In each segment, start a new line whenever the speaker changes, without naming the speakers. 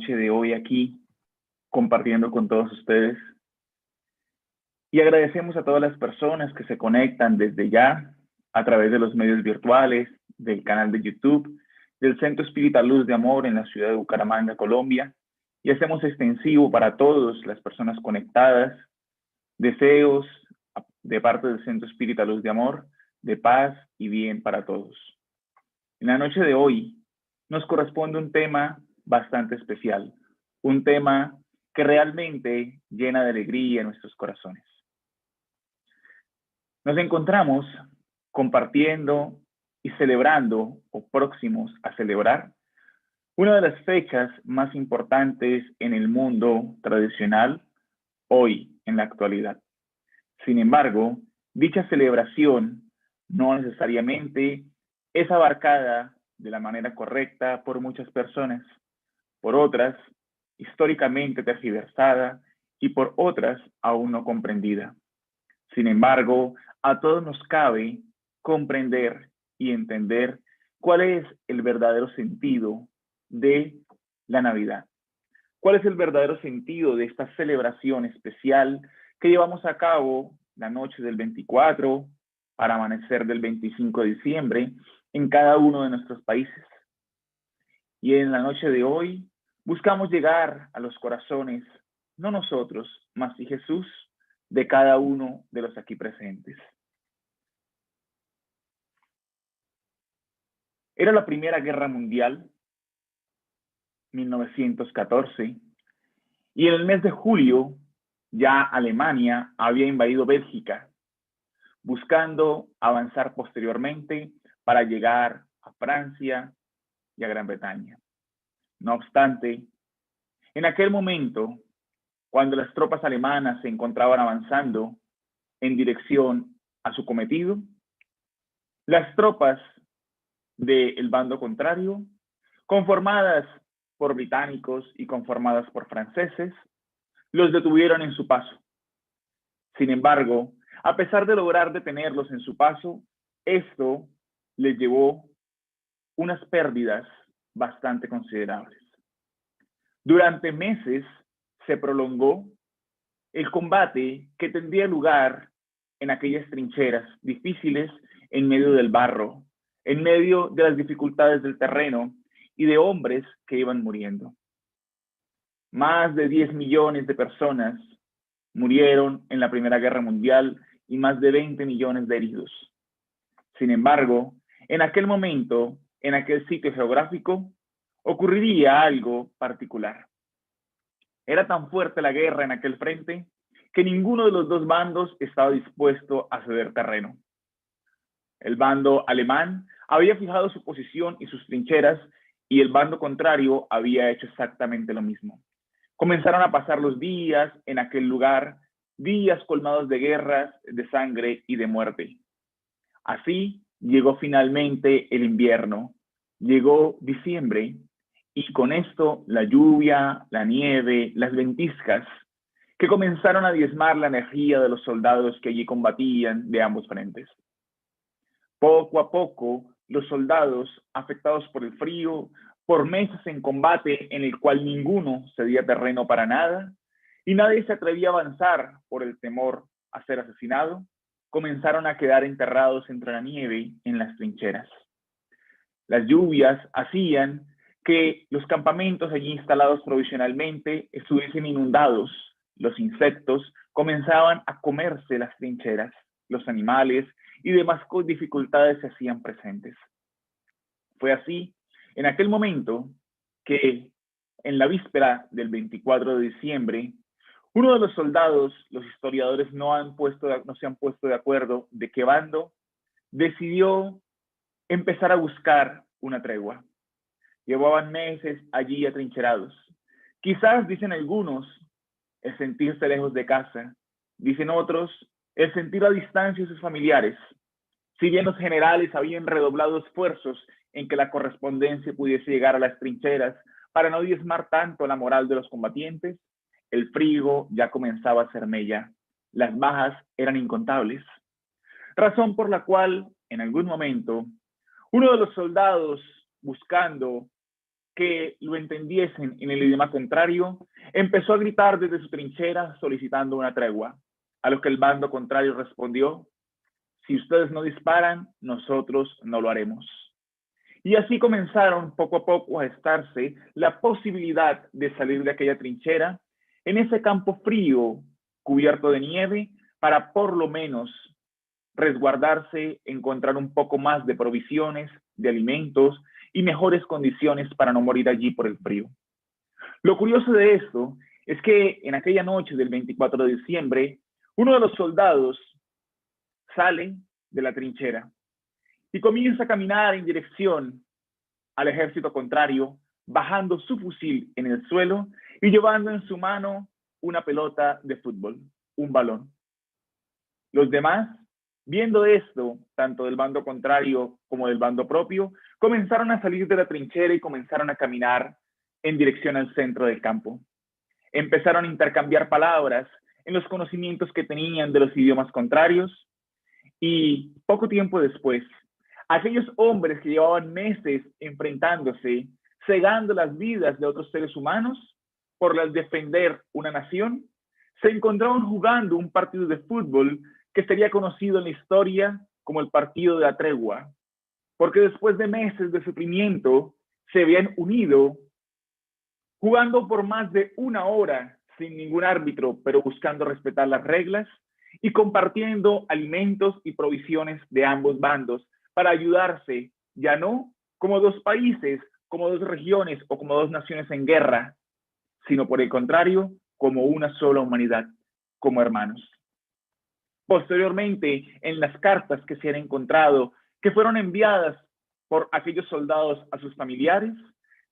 noche de hoy aquí compartiendo con todos ustedes. Y agradecemos a todas las personas que se conectan desde ya a través de los medios virtuales, del canal de YouTube, del Centro Espírita Luz de Amor en la ciudad de Bucaramanga, Colombia. Y hacemos extensivo para todas las personas conectadas deseos de parte del Centro Espírita Luz de Amor, de paz y bien para todos. En la noche de hoy nos corresponde un tema bastante especial, un tema que realmente llena de alegría nuestros corazones. Nos encontramos compartiendo y celebrando, o próximos a celebrar, una de las fechas más importantes en el mundo tradicional hoy, en la actualidad. Sin embargo, dicha celebración no necesariamente es abarcada de la manera correcta por muchas personas, por otras históricamente tergiversada y por otras aún no comprendida. Sin embargo, a todos nos cabe comprender y entender cuál es el verdadero sentido de la Navidad. ¿Cuál es el verdadero sentido de esta celebración especial que llevamos a cabo la noche del 24 para amanecer del 25 de diciembre en cada uno de nuestros países? Y en la noche de hoy buscamos llegar a los corazones, no nosotros, mas sí Jesús, de cada uno de los aquí presentes. Era la Primera Guerra Mundial, 1914, y en el mes de julio ya Alemania había invadido Bélgica, buscando avanzar posteriormente para llegar a Francia y a Gran Bretaña. No obstante, en aquel momento, cuando las tropas alemanas se encontraban avanzando en dirección a su cometido, las tropas del bando contrario, conformadas por británicos y conformadas por franceses, los detuvieron en su paso. Sin embargo, a pesar de lograr detenerlos en su paso, esto les llevó unas pérdidas bastante considerables. Durante meses se prolongó el combate que tendría lugar en aquellas trincheras difíciles en medio del barro, en medio de las dificultades del terreno y de hombres que iban muriendo. Más de 10 millones de personas murieron en la Primera Guerra Mundial y más de 20 millones de heridos. Sin embargo, en aquel momento, en aquel sitio geográfico, ocurriría algo particular. Era tan fuerte la guerra en aquel frente que ninguno de los dos bandos estaba dispuesto a ceder terreno. El bando alemán había fijado su posición y sus trincheras y el bando contrario había hecho exactamente lo mismo. Comenzaron a pasar los días en aquel lugar, días colmados de guerras, de sangre y de muerte. Así llegó finalmente el invierno, llegó diciembre y con esto la lluvia, la nieve, las ventiscas que comenzaron a diezmar la energía de los soldados que allí combatían de ambos frentes. Poco a poco, los soldados, afectados por el frío, por meses en combate en el cual ninguno cedía terreno para nada, y nadie se atrevía a avanzar por el temor a ser asesinado, comenzaron a quedar enterrados entre la nieve en las trincheras. Las lluvias hacían que los campamentos allí instalados provisionalmente estuviesen inundados. Los insectos comenzaban a comerse las trincheras, los animales y demás dificultades se hacían presentes. Fue así, en aquel momento, que en la víspera del 24 de diciembre, uno de los soldados, los historiadores no se han puesto de acuerdo de qué bando, decidió empezar a buscar una tregua. Llevaban meses allí atrincherados. Quizás, dicen algunos, el sentirse lejos de casa. Dicen otros, el sentir la distancia de sus familiares. Si bien los generales habían redoblado esfuerzos en que la correspondencia pudiese llegar a las trincheras para no diezmar tanto la moral de los combatientes, el frío ya comenzaba a ser mella. Las bajas eran incontables. Razón por la cual, en algún momento, uno de los soldados, buscando que lo entendiesen en el idioma contrario, empezó a gritar desde su trinchera solicitando una tregua, a lo que el bando contrario respondió: si ustedes no disparan, nosotros no lo haremos. Y así comenzaron poco a poco a gestarse la posibilidad de salir de aquella trinchera en ese campo frío, cubierto de nieve, para por lo menos resguardarse, encontrar un poco más de provisiones, de alimentos y mejores condiciones para no morir allí por el frío. Lo curioso de esto es que en aquella noche del 24 de diciembre, uno de los soldados sale de la trinchera y comienza a caminar en dirección al ejército contrario, bajando su fusil en el suelo y llevando en su mano una pelota de fútbol, un balón. Los demás, viendo esto, tanto del bando contrario como del bando propio, comenzaron a salir de la trinchera y comenzaron a caminar en dirección al centro del campo. Empezaron a intercambiar palabras en los conocimientos que tenían de los idiomas contrarios y poco tiempo después, aquellos hombres que llevaban meses enfrentándose, cegando las vidas de otros seres humanos por las defender una nación, se encontraban jugando un partido de fútbol que sería conocido en la historia como el partido de la tregua, porque después de meses de sufrimiento se habían unido jugando por más de una hora sin ningún árbitro, pero buscando respetar las reglas y compartiendo alimentos y provisiones de ambos bandos para ayudarse, ya no como dos países, como dos regiones o como dos naciones en guerra, sino por el contrario, como una sola humanidad, como hermanos. Posteriormente, en las cartas que se han encontrado, que fueron enviadas por aquellos soldados a sus familiares,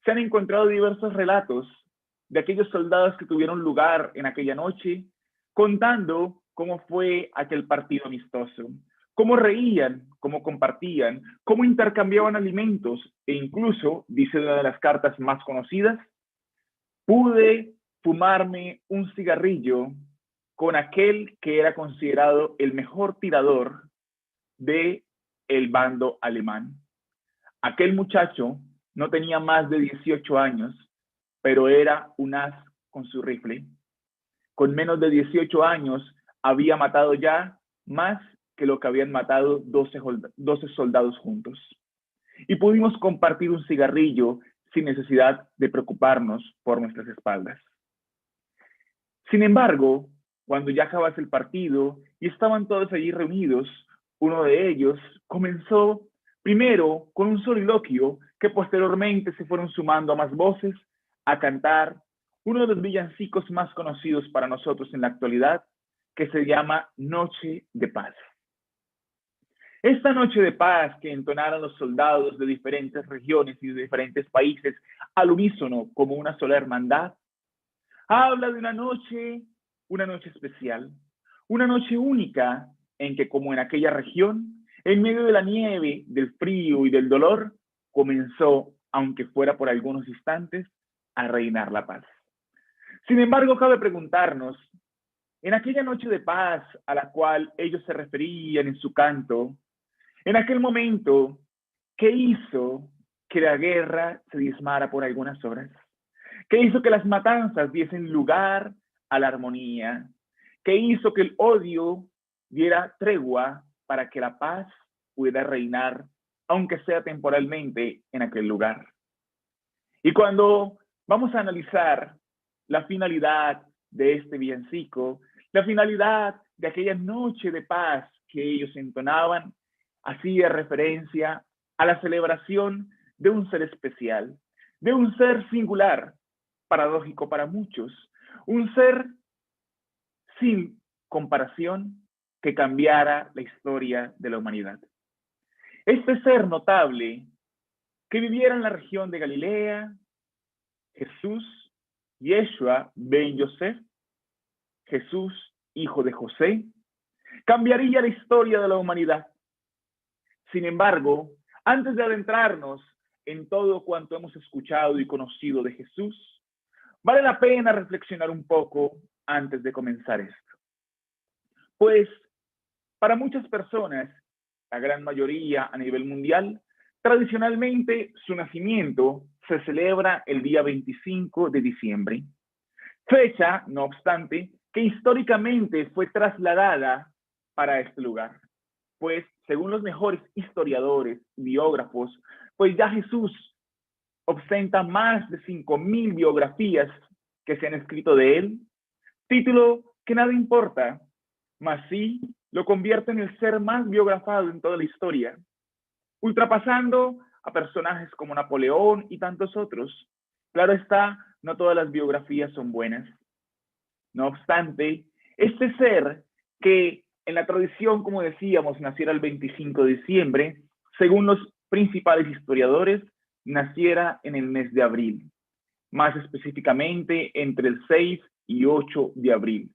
se han encontrado diversos relatos de aquellos soldados que tuvieron lugar en aquella noche, contando cómo fue aquel partido amistoso, cómo reían, cómo compartían, cómo intercambiaban alimentos e incluso, dice una de las cartas más conocidas, pude fumarme un cigarrillo con aquel que era considerado el mejor tirador de el bando alemán. Aquel muchacho no tenía más de 18 años, pero era un as con su rifle. Con menos de 18 años había matado ya más que lo que habían matado 12 soldados juntos. Y pudimos compartir un cigarrillo sin necesidad de preocuparnos por nuestras espaldas. Sin embargo, cuando ya acabase el partido y estaban todos allí reunidos, uno de ellos comenzó primero con un soliloquio que posteriormente se fueron sumando a más voces a cantar uno de los villancicos más conocidos para nosotros en la actualidad, que se llama Noche de Paz. Esta noche de paz que entonaron los soldados de diferentes regiones y de diferentes países al unísono como una sola hermandad, habla de una noche especial, una noche única en que, como en aquella región, en medio de la nieve, del frío y del dolor, comenzó, aunque fuera por algunos instantes, a reinar la paz. Sin embargo, cabe preguntarnos, en aquella noche de paz a la cual ellos se referían en su canto, en aquel momento, ¿qué hizo que la guerra se diezmara por algunas horas? ¿Qué hizo que las matanzas diesen lugar a la armonía? ¿Qué hizo que el odio diera tregua para que la paz pudiera reinar, aunque sea temporalmente, en aquel lugar? Y cuando vamos a analizar la finalidad de este villancico, la finalidad de aquella noche de paz que ellos entonaban, hacía referencia a la celebración de un ser especial, de un ser singular, paradójico para muchos, un ser sin comparación que cambiara la historia de la humanidad. Este ser notable que viviera en la región de Galilea, Jesús, Yeshua ben Yosef, Jesús, hijo de José, cambiaría la historia de la humanidad. Sin embargo, antes de adentrarnos en todo cuanto hemos escuchado y conocido de Jesús, vale la pena reflexionar un poco antes de comenzar esto. Pues para muchas personas, la gran mayoría a nivel mundial, tradicionalmente su nacimiento se celebra el día 25 de diciembre, fecha, no obstante, que históricamente fue trasladada para este lugar. Pues, según los mejores historiadores y biógrafos, pues ya Jesús ostenta más de 5.000 biografías que se han escrito de él, título que nada importa, mas sí lo convierte en el ser más biografado en toda la historia, ultrapasando a personajes como Napoleón y tantos otros. Claro está, no todas las biografías son buenas. No obstante, este ser que en la tradición, como decíamos, naciera el 25 de diciembre, según los principales historiadores, naciera en el mes de abril, más específicamente entre el 6 y 8 de abril.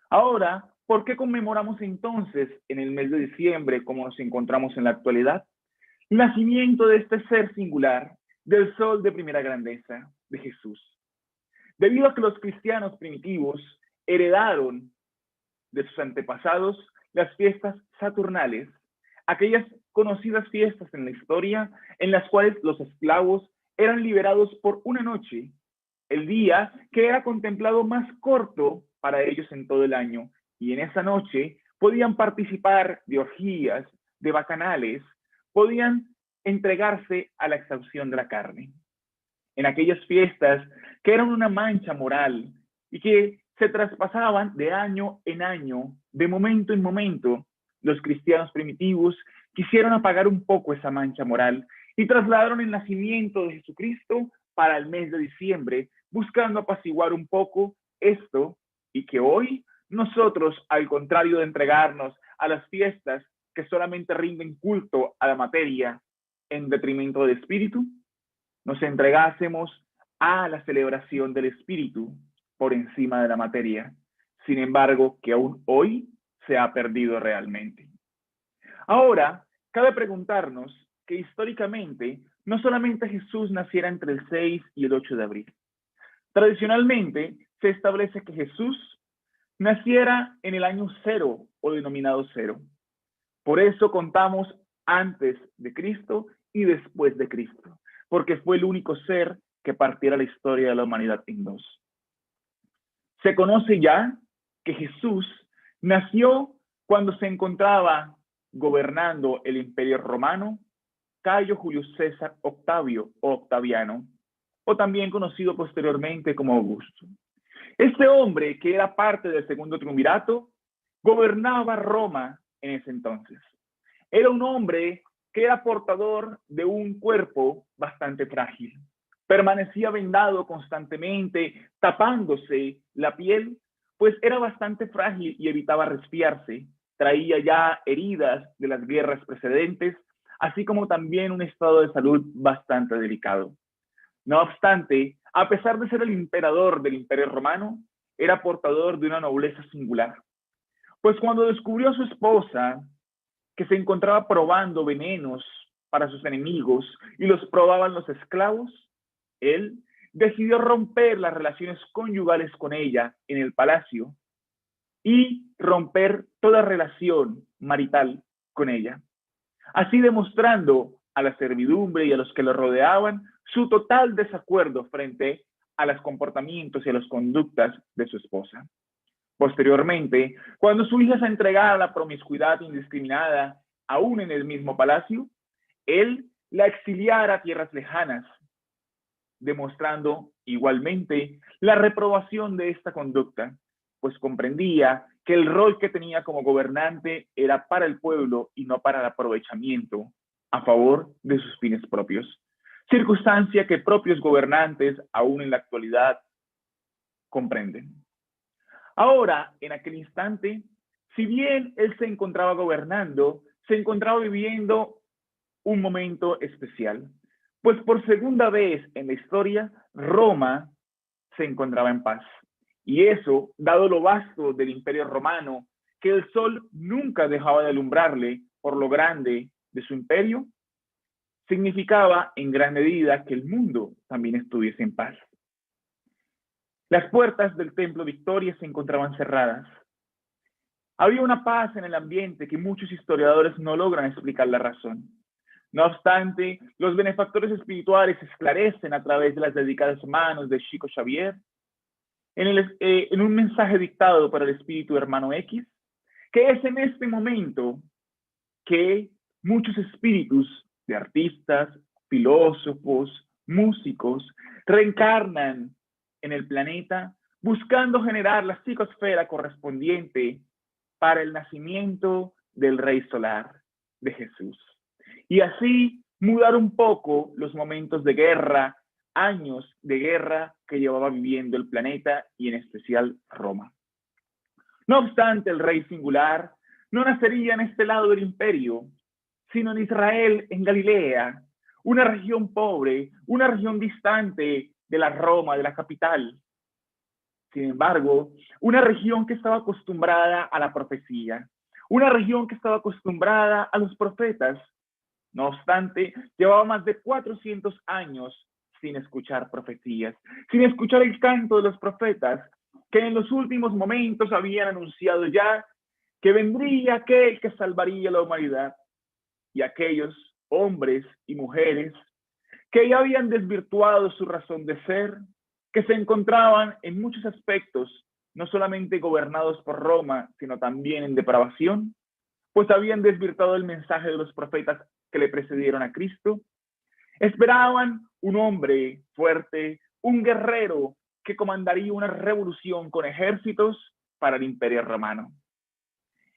Ahora, ¿por qué conmemoramos entonces en el mes de diciembre, como nos encontramos en la actualidad, el nacimiento de este ser singular, del sol de primera grandeza, de Jesús? Debido a que los cristianos primitivos heredaron de sus antepasados las fiestas saturnales, aquellas conocidas fiestas en la historia en las cuales los esclavos eran liberados por una noche, el día que era contemplado más corto para ellos en todo el año, y en esa noche podían participar de orgías, de bacanales, podían entregarse a la exhaustión de la carne. En aquellas fiestas que eran una mancha moral y que se traspasaban de año en año, de momento en momento, los cristianos primitivos quisieron apagar un poco esa mancha moral y trasladaron el nacimiento de Jesucristo para el mes de diciembre, buscando apaciguar un poco esto y que hoy nosotros, al contrario de entregarnos a las fiestas que solamente rinden culto a la materia en detrimento del espíritu, nos entregásemos a la celebración del espíritu por encima de la materia, sin embargo, que aún hoy se ha perdido realmente. Ahora, cabe preguntarnos que históricamente no solamente Jesús naciera entre el 6 y el 8 de abril. Tradicionalmente se establece que Jesús naciera en el año 0 o denominado 0. Por eso contamos antes de Cristo y después de Cristo, porque fue el único ser que partiera la historia de la humanidad en dos. Se conoce ya que Jesús nació cuando se encontraba gobernando el Imperio Romano Cayo Julio César Octavio o Octaviano, o también conocido posteriormente como Augusto. Este hombre, que era parte del segundo triunvirato, gobernaba Roma en ese entonces. Era un hombre que era portador de un cuerpo bastante frágil. Permanecía vendado constantemente, tapándose la piel, pues era bastante frágil y evitaba resfriarse. Traía ya heridas de las guerras precedentes, así como también un estado de salud bastante delicado. No obstante, a pesar de ser el emperador del Imperio Romano, era portador de una nobleza singular. Pues cuando descubrió a su esposa, que se encontraba probando venenos para sus enemigos y los probaban los esclavos, él decidió romper las relaciones conyugales con ella en el palacio y romper toda relación marital con ella, así demostrando a la servidumbre y a los que lo rodeaban su total desacuerdo frente a los comportamientos y a las conductas de su esposa. Posteriormente, cuando su hija se entregara a la promiscuidad indiscriminada, aún en el mismo palacio, él la exiliara a tierras lejanas, demostrando igualmente la reprobación de esta conducta, pues comprendía que el rol que tenía como gobernante era para el pueblo y no para el aprovechamiento a favor de sus fines propios, circunstancia que propios gobernantes aún en la actualidad comprenden. Ahora, en aquel instante, si bien él se encontraba gobernando, se encontraba viviendo un momento especial, pues por segunda vez en la historia, Roma se encontraba en paz. Y eso, dado lo vasto del Imperio Romano, que el sol nunca dejaba de alumbrarle por lo grande de su imperio, significaba en gran medida que el mundo también estuviese en paz. Las puertas del Templo Victoria se encontraban cerradas. Había una paz en el ambiente que muchos historiadores no logran explicar la razón. No obstante, los benefactores espirituales esclarecen a través de las dedicadas manos de Chico Xavier, en un mensaje dictado para el espíritu hermano X, que es en este momento que muchos espíritus de artistas, filósofos, músicos, reencarnan en el planeta buscando generar la psicosfera correspondiente para el nacimiento del Rey Solar, de Jesús. Y así mudar un poco los momentos de guerra, años de guerra que llevaba viviendo el planeta y en especial Roma. No obstante, el rey singular no nacería en este lado del imperio, sino en Israel, en Galilea, una región pobre, una región distante de la Roma, de la capital. Sin embargo, una región que estaba acostumbrada a la profecía, una región que estaba acostumbrada a los profetas. No obstante, llevaba más de 400 años sin escuchar profecías, sin escuchar el canto de los profetas, que en los últimos momentos habían anunciado ya que vendría aquel que salvaría la humanidad. Y aquellos hombres y mujeres que ya habían desvirtuado su razón de ser, que se encontraban en muchos aspectos no solamente gobernados por Roma, sino también en depravación, pues habían desvirtuado el mensaje de los profetas que le precedieron a Cristo. Esperaban un hombre fuerte, un guerrero que comandaría una revolución con ejércitos para el Imperio Romano.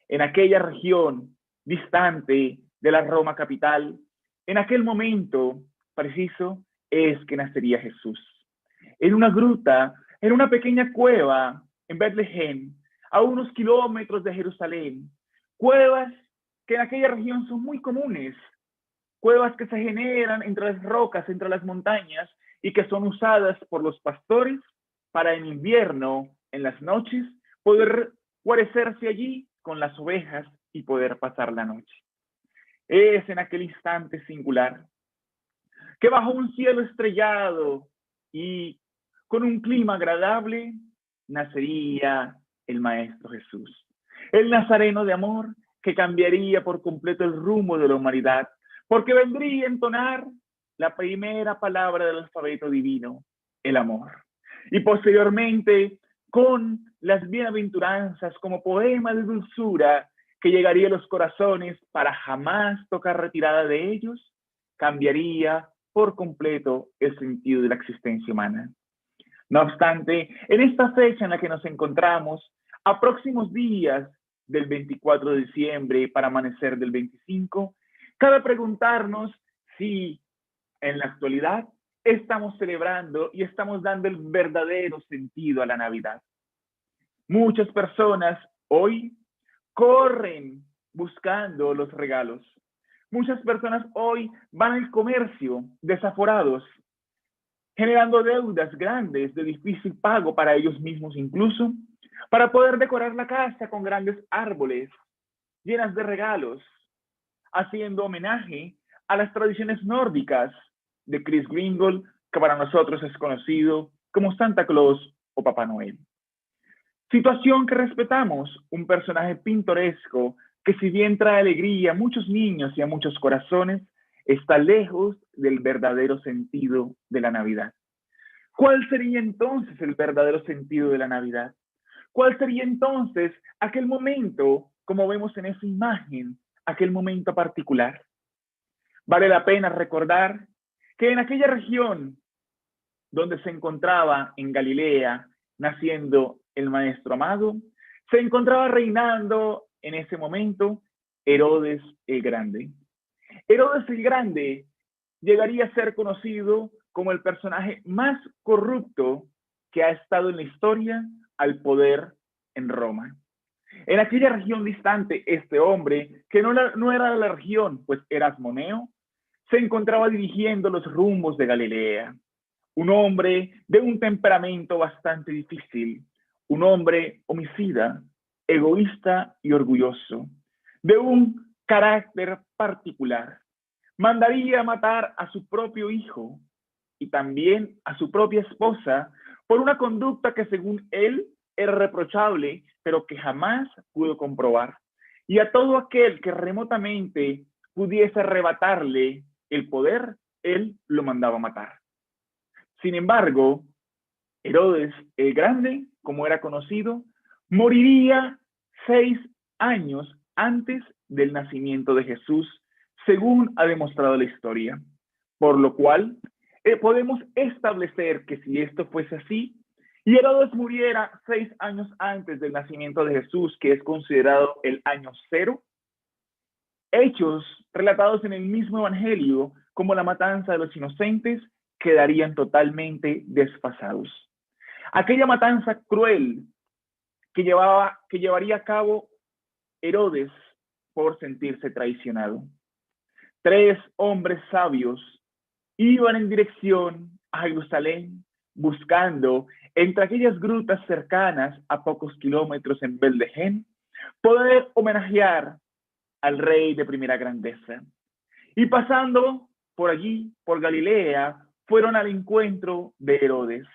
En aquella región distante de la Roma capital, en aquel momento preciso es que nacería Jesús. En una gruta, en una pequeña cueva en Betlehem, a unos kilómetros de Jerusalén, cuevas que en aquella región son muy comunes, cuevas que se generan entre las rocas, entre las montañas, y que son usadas por los pastores para en invierno, en las noches, poder guarecerse allí con las ovejas y poder pasar la noche. Es en aquel instante singular que bajo un cielo estrellado y con un clima agradable nacería el Maestro Jesús, el Nazareno de amor que cambiaría por completo el rumbo de la humanidad, porque vendría a entonar la primera palabra del alfabeto divino, el amor. Y posteriormente, con las bienaventuranzas como poema de dulzura que llegaría a los corazones para jamás tocar retirada de ellos, cambiaría por completo el sentido de la existencia humana. No obstante, en esta fecha en la que nos encontramos, a próximos días del 24 de diciembre para amanecer del 25, cabe preguntarnos si en la actualidad estamos celebrando y estamos dando el verdadero sentido a la Navidad. Muchas personas hoy corren buscando los regalos. Muchas personas hoy van al comercio desaforados, generando deudas grandes de difícil pago para ellos mismos incluso, para poder decorar la casa con grandes árboles llenas de regalos, haciendo homenaje a las tradiciones nórdicas de Chris Kringle, que para nosotros es conocido como Santa Claus o Papá Noel. Situación que respetamos, un personaje pintoresco que si bien trae alegría a muchos niños y a muchos corazones, está lejos del verdadero sentido de la Navidad. ¿Cuál sería entonces el verdadero sentido de la Navidad? ¿Cuál sería entonces aquel momento, como vemos en esa imagen, aquel momento particular? Vale la pena recordar que en aquella región donde se encontraba en Galilea, naciendo el Maestro amado, se encontraba reinando en ese momento Herodes el Grande. Herodes el Grande llegaría a ser conocido como el personaje más corrupto que ha estado en la historia al poder en Roma. En aquella región distante, este hombre, que no era de la región, pues era asmoneo, se encontraba dirigiendo los rumbos de Galilea. Un hombre de un temperamento bastante difícil, un hombre homicida, egoísta y orgulloso, de un carácter particular. Mandaría matar a su propio hijo y también a su propia esposa por una conducta que según él era reprochable, pero que jamás pudo comprobar. Y a todo aquel que remotamente pudiese arrebatarle el poder, él lo mandaba matar. Sin embargo, Herodes el Grande, como era conocido, moriría 6 años antes del nacimiento de Jesús, según ha demostrado la historia. Por lo cual, podemos establecer que si esto fuese así, y Herodes muriera 6 años antes del nacimiento de Jesús, que es considerado el año 0, hechos relatados en el mismo evangelio, como la matanza de los inocentes, quedarían totalmente desfasados. Aquella matanza cruel que llevaría a cabo Herodes por sentirse traicionado. 3 hombres sabios iban en dirección a Jerusalén, buscando entre aquellas grutas cercanas a pocos kilómetros en Beldejem, poder homenajear al rey de primera grandeza. Y pasando por allí, por Galilea, fueron al encuentro de Herodes.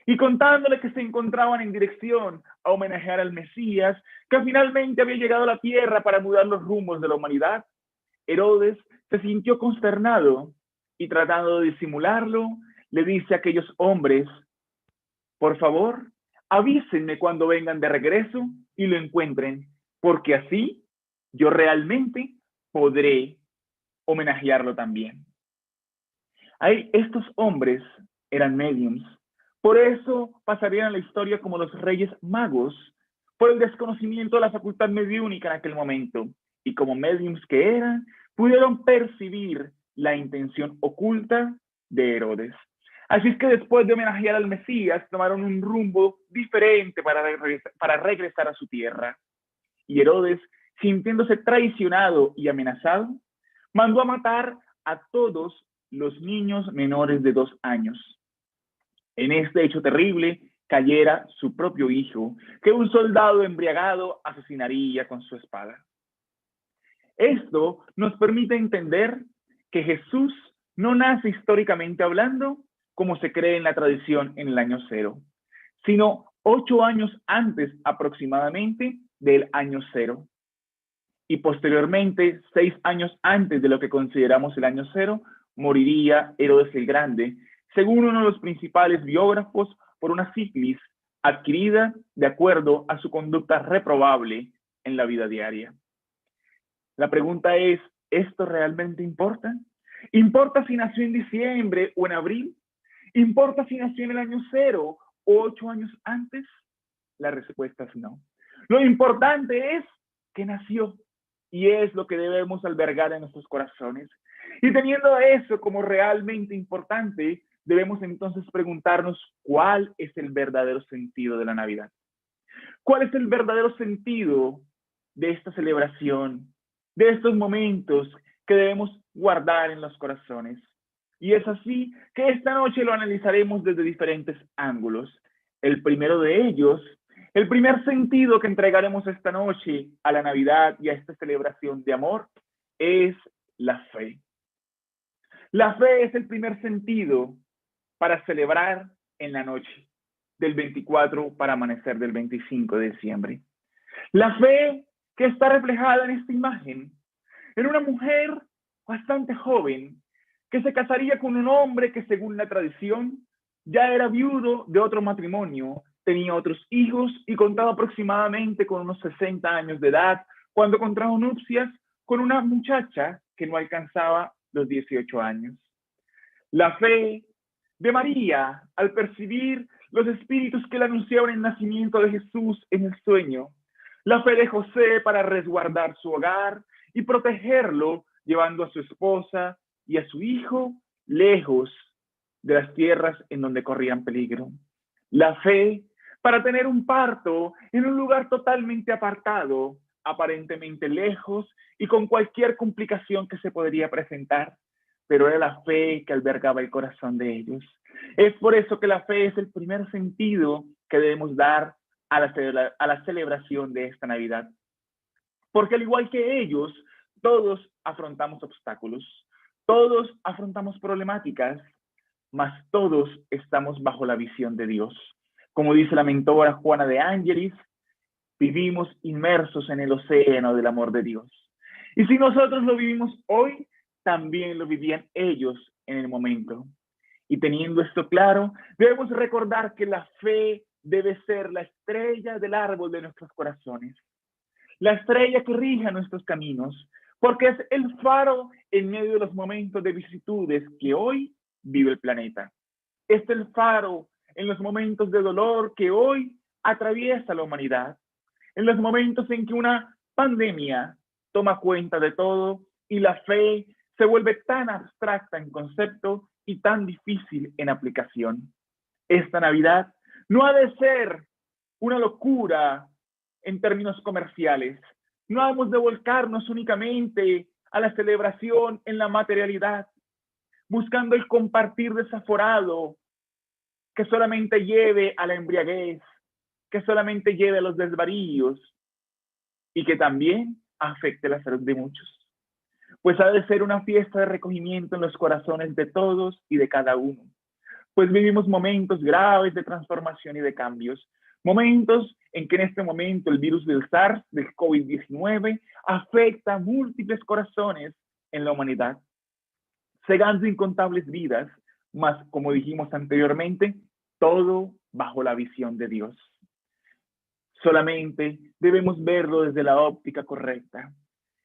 Y contándole que se encontraban en dirección a homenajear al Mesías, que finalmente había llegado a la tierra para mudar los rumbos de la humanidad, Herodes se sintió consternado y, tratando de disimularlo, le dice a aquellos hombres: por favor, avísenme cuando vengan de regreso y lo encuentren, porque así yo realmente podré homenajearlo también. Estos hombres eran médiums, por eso pasarían a la historia como los Reyes Magos, por el desconocimiento de la facultad mediúnica en aquel momento, y como médiums que eran, pudieron percibir la intención oculta de Herodes. Así es que después de homenajear al Mesías, tomaron un rumbo diferente para regresar a su tierra. Y Herodes, sintiéndose traicionado y amenazado, mandó a matar a todos los niños menores de 2 años. En este hecho terrible cayera su propio hijo, que un soldado embriagado asesinaría con su espada. Esto nos permite entender que Jesús no nace históricamente hablando, como se cree en la tradición, en el año 0, sino 8 años antes aproximadamente del año 0. Y posteriormente, 6 años antes de lo que consideramos el año 0, moriría Herodes el Grande, según uno de los principales biógrafos, por una sífilis adquirida de acuerdo a su conducta reprobable en la vida diaria. La pregunta es, ¿esto realmente importa? ¿Importa si nació en diciembre o en abril? ¿Importa si nació en el año 0 o 8 años antes? La respuesta es no. Lo importante es que nació, y es lo que debemos albergar en nuestros corazones. Y teniendo eso como realmente importante, debemos entonces preguntarnos cuál es el verdadero sentido de la Navidad. ¿Cuál es el verdadero sentido de esta celebración, de estos momentos que debemos guardar en los corazones? Y es así que esta noche lo analizaremos desde diferentes ángulos. El primero de ellos, el primer sentido que entregaremos esta noche a la Navidad y a esta celebración de amor, es la fe. La fe es el primer sentido para celebrar en la noche del 24 para amanecer del 25 de diciembre. La fe que está reflejada en esta imagen, en una mujer bastante joven que se casaría con un hombre que, según la tradición, ya era viudo de otro matrimonio, tenía otros hijos y contaba aproximadamente con unos 60 años de edad cuando contrajo nupcias con una muchacha que no alcanzaba los 18 años. La fe de María al percibir los espíritus que le anunciaban el nacimiento de Jesús en el sueño. La fe de José para resguardar su hogar y protegerlo, llevando a su esposa y a su hijo lejos de las tierras en donde corrían peligro. La fe para tener un parto en un lugar totalmente apartado, aparentemente lejos y con cualquier complicación que se podría presentar, pero era la fe que albergaba el corazón de ellos. Es por eso que la fe es el primer sentido que debemos dar a la celebración de esta Navidad. Porque al igual que ellos, todos afrontamos obstáculos, todos afrontamos problemáticas, mas todos estamos bajo la visión de Dios. Como dice la mentora Juana de Ángelis, vivimos inmersos en el océano del amor de Dios. Y si nosotros lo vivimos hoy, también lo vivían ellos en el momento. Y teniendo esto claro, debemos recordar que la fe debe ser la estrella del árbol de nuestros corazones, la estrella que rija nuestros caminos, porque es el faro en medio de los momentos de vicisitudes que hoy vive el planeta. Es el faro en los momentos de dolor que hoy atraviesa la humanidad, en los momentos en que una pandemia toma cuenta de todo y la fe se vuelve tan abstracta en concepto y tan difícil en aplicación. Esta Navidad no ha de ser una locura en términos comerciales. No hemos de volcarnos únicamente a la celebración en la materialidad, buscando el compartir desaforado que solamente lleve a la embriaguez, que solamente lleve a los desvaríos y que también afecte la salud de muchos. Pues ha de ser una fiesta de recogimiento en los corazones de todos y de cada uno. Pues vivimos momentos graves de transformación y de cambios. Momentos en que en este momento el virus del SARS, del COVID-19, afecta a múltiples corazones en la humanidad, cegando incontables vidas, mas como dijimos anteriormente, todo bajo la visión de Dios. Solamente debemos verlo desde la óptica correcta.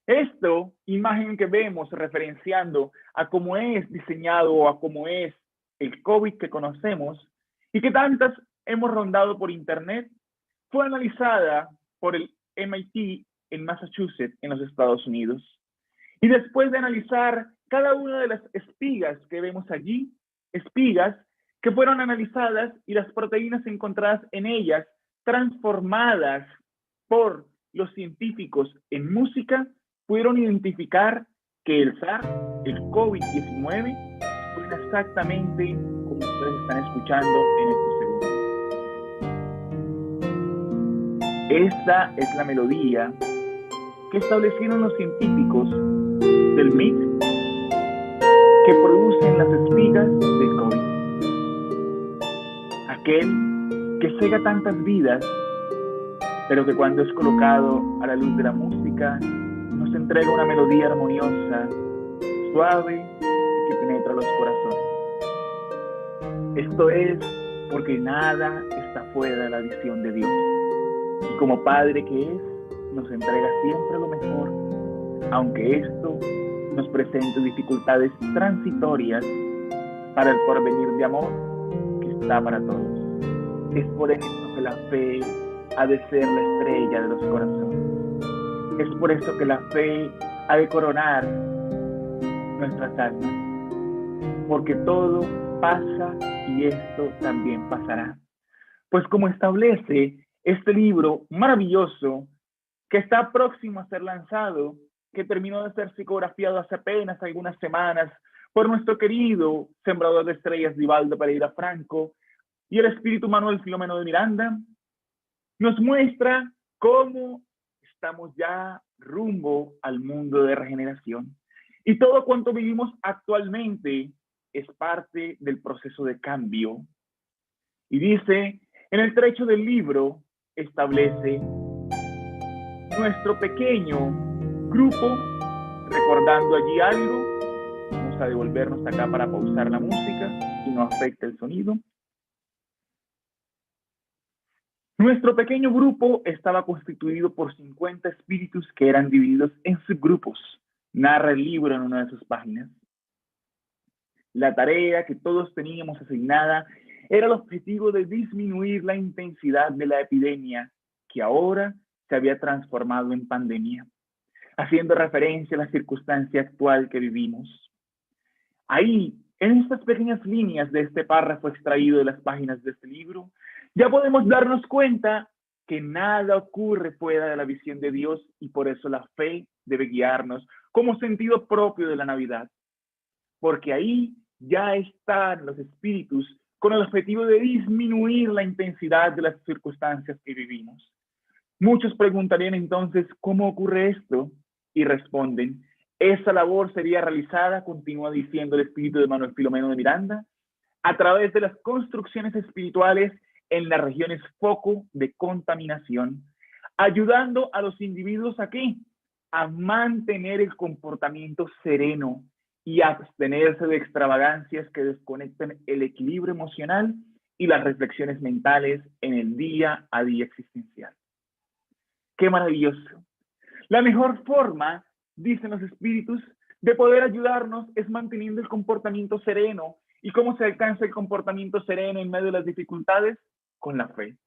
Esto, imagen que vemos referenciando a cómo es diseñado o a cómo es el COVID que conocemos y que tantas hemos rondado por internet, fue analizada por el MIT en Massachusetts, en los Estados Unidos. Y después de analizar cada una de las espigas que vemos allí, espigas que fueron analizadas y las proteínas encontradas en ellas, transformadas por los científicos en música, pudieron identificar que el SARS, el COVID-19, suena exactamente como ustedes están escuchando en estos segundos. Esta es la melodía que establecieron los científicos del MIT que producen las espigas del COVID. Aquel que cega tantas vidas, pero que cuando es colocado a la luz de la música, nos entrega una melodía armoniosa, suave y que penetra los corazones. Esto es porque nada está fuera de la visión de Dios. Y como Padre que es, nos entrega siempre lo mejor, aunque esto nos presente dificultades transitorias para el porvenir de amor que está para todos. Es por eso que la fe ha de ser la estrella de los corazones. Es por eso que la fe ha de coronar nuestras almas, porque todo pasa y esto también pasará. Pues como establece este libro maravilloso que está próximo a ser lanzado, que terminó de ser psicografiado hace apenas algunas semanas por nuestro querido sembrador de estrellas Divaldo Pereira Franco y el espíritu Manuel Filomeno de Miranda, nos muestra cómo estamos ya rumbo al mundo de regeneración. Y todo cuanto vivimos actualmente es parte del proceso de cambio. Y dice, en el trecho del libro, establece nuestro pequeño grupo, recordando allí algo. Vamos a devolvernos acá para pausar la música y no afecte el sonido. Nuestro pequeño grupo estaba constituido por 50 espíritus que eran divididos en subgrupos, narra el libro en una de sus páginas. La tarea que todos teníamos asignada era el objetivo de disminuir la intensidad de la epidemia que ahora se había transformado en pandemia, haciendo referencia a la circunstancia actual que vivimos. Ahí, en estas pequeñas líneas de este párrafo extraído de las páginas de este libro, ya podemos darnos cuenta que nada ocurre fuera de la visión de Dios y por eso la fe debe guiarnos como sentido propio de la Navidad. Porque ahí ya están los espíritus con el objetivo de disminuir la intensidad de las circunstancias que vivimos. Muchos preguntarían entonces, ¿cómo ocurre esto? Y responden, esa labor sería realizada, continúa diciendo el espíritu de Manuel Filomeno de Miranda, a través de las construcciones espirituales en las regiones foco de contaminación, ayudando a los individuos aquí a mantener el comportamiento sereno y abstenerse de extravagancias que desconecten el equilibrio emocional y las reflexiones mentales en el día a día existencial. ¡Qué maravilloso! La mejor forma, dicen los espíritus, de poder ayudarnos es manteniendo el comportamiento sereno. ¿Y cómo se alcanza el comportamiento sereno en medio de las dificultades? Con la fe.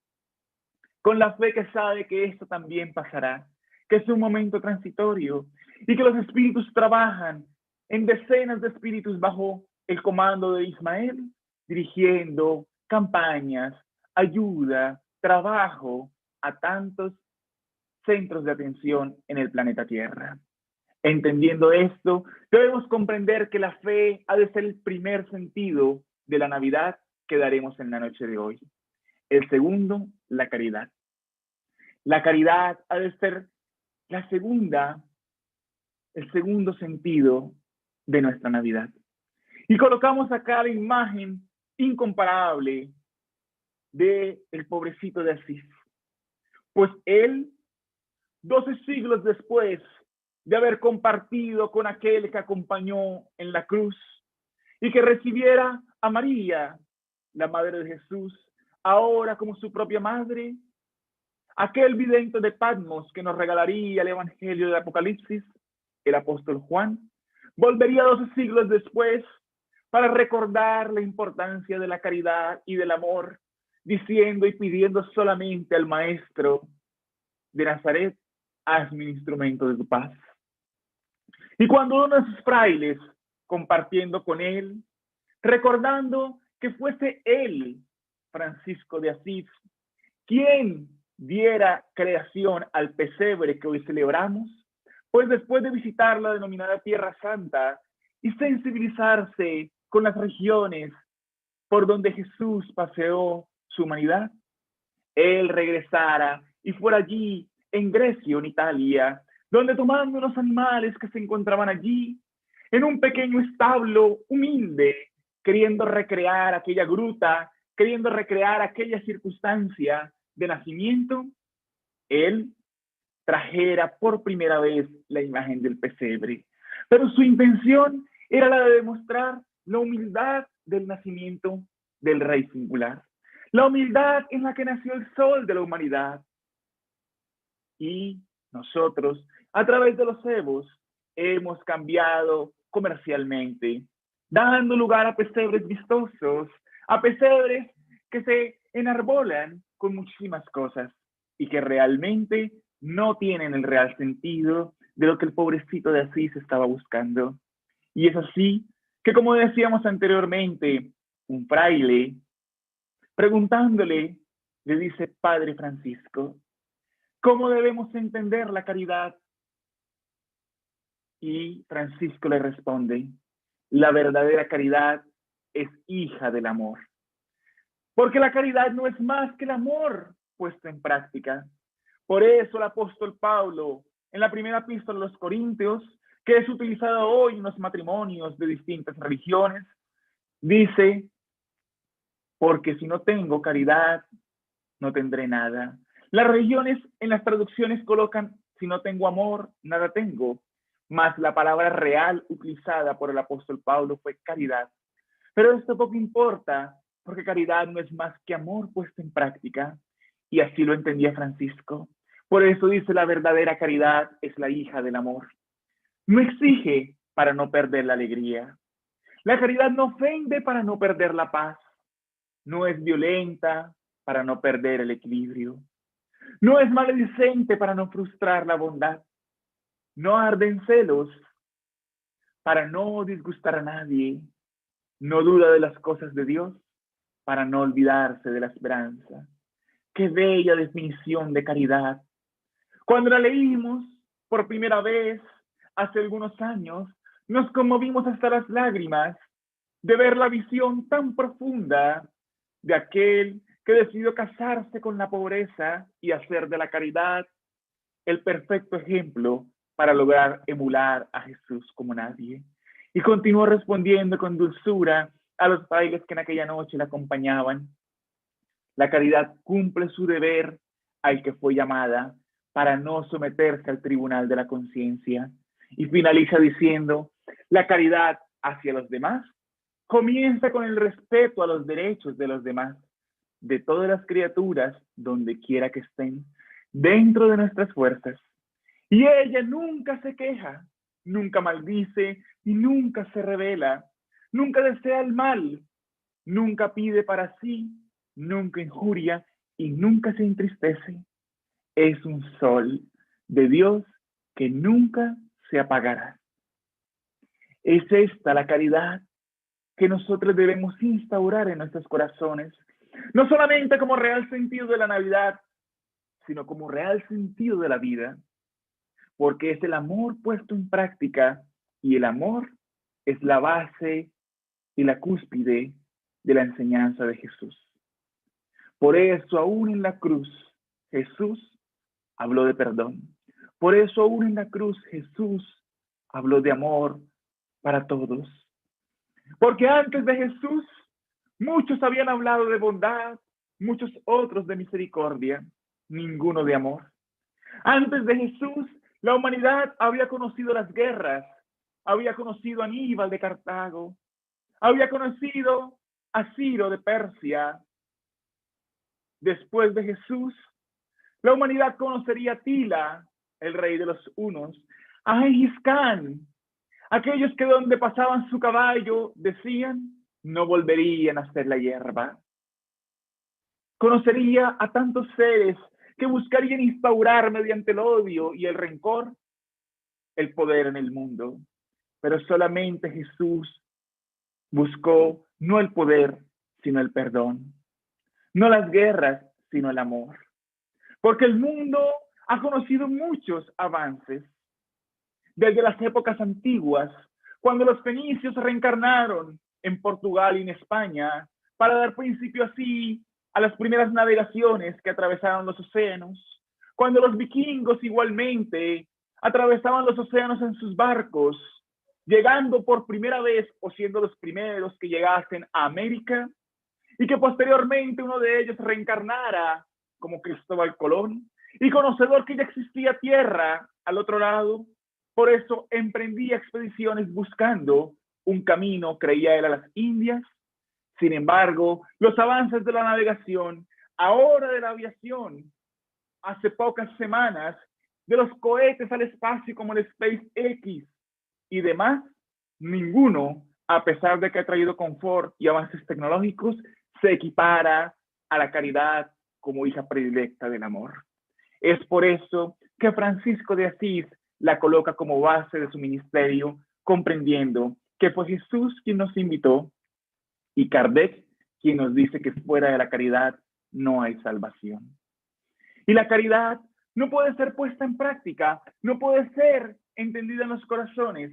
Con la fe que sabe que esto también pasará, que es un momento transitorio y que los espíritus trabajan en decenas de espíritus bajo el comando de Ismael, dirigiendo campañas, ayuda, trabajo a tantos centros de atención en el planeta Tierra. Entendiendo esto, debemos comprender que la fe ha de ser el primer sentido de la Navidad que daremos en la noche de hoy. El segundo, la caridad. La caridad ha de ser la segunda, el segundo sentido de nuestra Navidad. Y colocamos acá la imagen incomparable del pobrecito de Asís. Pues él, 12 siglos después de haber compartido con aquel que acompañó en la cruz y que recibiera a María, la madre de Jesús, ahora como su propia madre, aquel vidente de Patmos que nos regalaría el Evangelio del Apocalipsis, el apóstol Juan, volvería 12 siglos después para recordar la importancia de la caridad y del amor, diciendo y pidiendo solamente al Maestro de Nazaret: hazme un instrumento de tu paz. Y cuando uno de sus frailes, compartiendo con él, recordando que fuese él, Francisco de Asís, quien diera creación al pesebre que hoy celebramos, pues después de visitar la denominada Tierra Santa y sensibilizarse con las regiones por donde Jesús paseó su humanidad, él regresara y fuera allí en Grecia, en Italia, donde tomando unos animales que se encontraban allí, en un pequeño establo humilde, queriendo recrear aquella gruta, queriendo recrear aquella circunstancia de nacimiento, él trajera por primera vez la imagen del pesebre. Pero su intención era la de demostrar la humildad del nacimiento del Rey singular, la humildad en la que nació el sol de la humanidad. Y nosotros, a través de los cebos, hemos cambiado comercialmente, dando lugar a pesebres vistosos, a pesebres que se enarbolan con muchísimas cosas y que realmente no tienen el real sentido de lo que el pobrecito de Asís estaba buscando. Y es así que, como decíamos anteriormente, un fraile, preguntándole, le dice: Padre Francisco, ¿cómo debemos entender la caridad? Y Francisco le responde: la verdadera caridad es hija del amor. Porque la caridad no es más que el amor puesto en práctica. Por eso el apóstol Pablo, en la primera epístola a los Corintios, que es utilizada hoy en los matrimonios de distintas religiones, dice: porque si no tengo caridad, no tendré nada. Las religiones en las traducciones colocan: si no tengo amor, nada tengo. Mas la palabra real utilizada por el apóstol Pablo fue caridad. Pero esto poco importa, porque caridad no es más que amor puesto en práctica. Y así lo entendía Francisco. Por eso dice: la verdadera caridad es la hija del amor. No exige para no perder la alegría. La caridad no ofende para no perder la paz. No es violenta para no perder el equilibrio. No es maledicente para no frustrar la bondad. No arde en celos para no disgustar a nadie. No duda de las cosas de Dios para no olvidarse de la esperanza. Qué bella definición de caridad. Cuando la leímos por primera vez hace algunos años, nos conmovimos hasta las lágrimas de ver la visión tan profunda de aquel que decidió casarse con la pobreza y hacer de la caridad el perfecto ejemplo para lograr emular a Jesús como nadie. Y continuó respondiendo con dulzura a los frailes que en aquella noche la acompañaban: la caridad cumple su deber al que fue llamada para no someterse al tribunal de la conciencia. Y finaliza diciendo: la caridad hacia los demás comienza con el respeto a los derechos de los demás, de todas las criaturas, donde quiera que estén, dentro de nuestras fuerzas. Y ella nunca se queja, nunca maldice y nunca se revela, nunca desea el mal, nunca pide para sí, nunca injuria y nunca se entristece. Es un sol de Dios que nunca se apagará. Es esta la caridad que nosotros debemos instaurar en nuestros corazones, no solamente como real sentido de la Navidad, sino como real sentido de la vida, porque es el amor puesto en práctica, y el amor es la base y la cúspide de la enseñanza de Jesús. Por eso aún en la cruz Jesús habló de perdón. Por eso aún en la cruz Jesús habló de amor para todos. Porque antes de Jesús muchos habían hablado de bondad, muchos otros de misericordia, ninguno de amor. Antes de Jesús la humanidad había conocido las guerras, había conocido a Aníbal de Cartago, había conocido a Ciro de Persia. Después de Jesús, la humanidad conocería a Tila, el rey de los hunos, a Gengis Khan, aquellos que donde pasaban su caballo decían no volverían a ser la hierba. Conocería a tantos seres que buscarían instaurar mediante el odio y el rencor el poder en el mundo. Pero solamente Jesús buscó no el poder, sino el perdón. No las guerras, sino el amor. Porque el mundo ha conocido muchos avances. Desde las épocas antiguas, cuando los fenicios reencarnaron en Portugal y en España para dar principio así a las primeras navegaciones que atravesaron los océanos, cuando los vikingos igualmente atravesaban los océanos en sus barcos, llegando por primera vez o siendo los primeros que llegasen a América, y que posteriormente uno de ellos reencarnara como Cristóbal Colón, y conocedor que ya existía tierra al otro lado. Por eso emprendía expediciones buscando un camino, creía él, a las Indias. Sin embargo, los avances de la navegación, ahora de la aviación, hace pocas semanas, de los cohetes al espacio como el SpaceX y demás, ninguno, a pesar de que ha traído confort y avances tecnológicos, se equipara a la caridad como hija predilecta del amor. Es por eso que Francisco de Asís la coloca como base de su ministerio, comprendiendo que fue Jesús quien nos invitó y Kardec quien nos dice que fuera de la caridad no hay salvación. Y la caridad no puede ser puesta en práctica, no puede ser entendida en los corazones,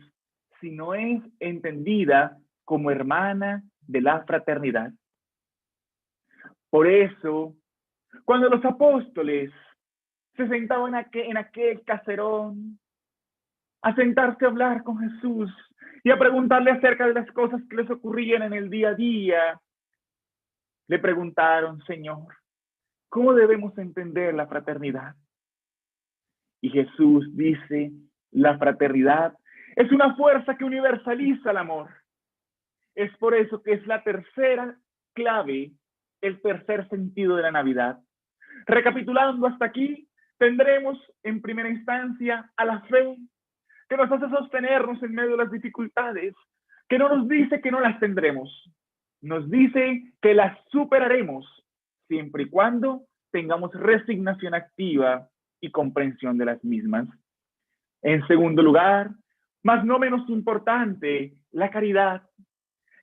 si no es entendida como hermana de la fraternidad. Por eso, cuando los apóstoles se sentaban en aquel caserón a sentarse a hablar con Jesús y a preguntarle acerca de las cosas que les ocurrían en el día a día, le preguntaron: Señor, ¿cómo debemos entender la fraternidad? Y Jesús dice: la fraternidad es una fuerza que universaliza el amor. Es por eso que es la tercera clave, el tercer sentido de la Navidad. Recapitulando hasta aquí, tendremos en primera instancia a la fe, que nos hace sostenernos en medio de las dificultades, que no nos dice que no las tendremos, nos dice que las superaremos, siempre y cuando tengamos resignación activa y comprensión de las mismas. En segundo lugar, mas no menos importante, la caridad,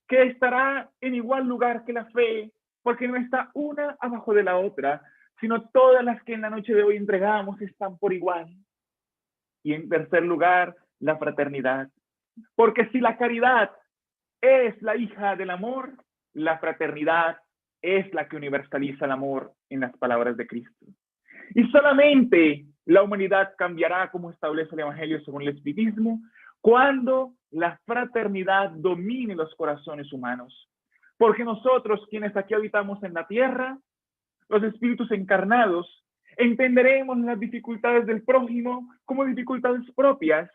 que estará en igual lugar que la fe, porque no está una abajo de la otra, sino todas las que en la noche de hoy entregamos están por igual. Y en tercer lugar, la fraternidad, porque si la caridad es la hija del amor, la fraternidad es la que universaliza el amor, en las palabras de Cristo. Y solamente la humanidad cambiará, como establece el Evangelio según el Espiritismo, cuando la fraternidad domine los corazones humanos. Porque nosotros, quienes aquí habitamos en la tierra, los espíritus encarnados, entenderemos las dificultades del prójimo como dificultades propias,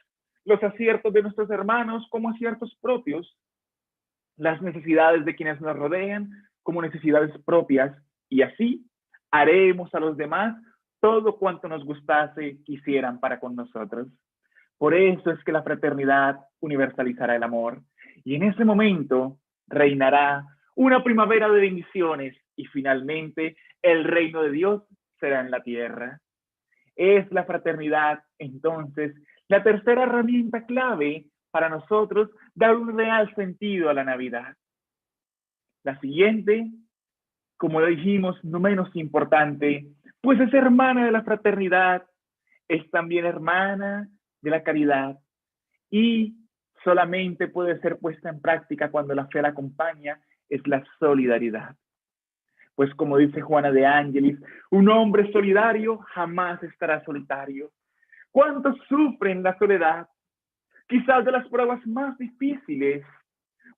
los aciertos de nuestros hermanos como aciertos propios, las necesidades de quienes nos rodean como necesidades propias, y así haremos a los demás todo cuanto nos gustase quisieran para con nosotros. Por eso es que la fraternidad universalizará el amor, y en ese momento reinará una primavera de bendiciones, y finalmente el reino de Dios será en la tierra. Es la fraternidad, entonces, la tercera herramienta clave para nosotros dar un real sentido a la Navidad. La siguiente, como dijimos, no menos importante, pues es hermana de la fraternidad, es también hermana de la caridad y solamente puede ser puesta en práctica cuando la fe la acompaña, es la solidaridad. Pues como dice Juana de Ángelis, un hombre solidario jamás estará solitario. ¿Cuántos sufren la soledad? Quizás de las pruebas más difíciles,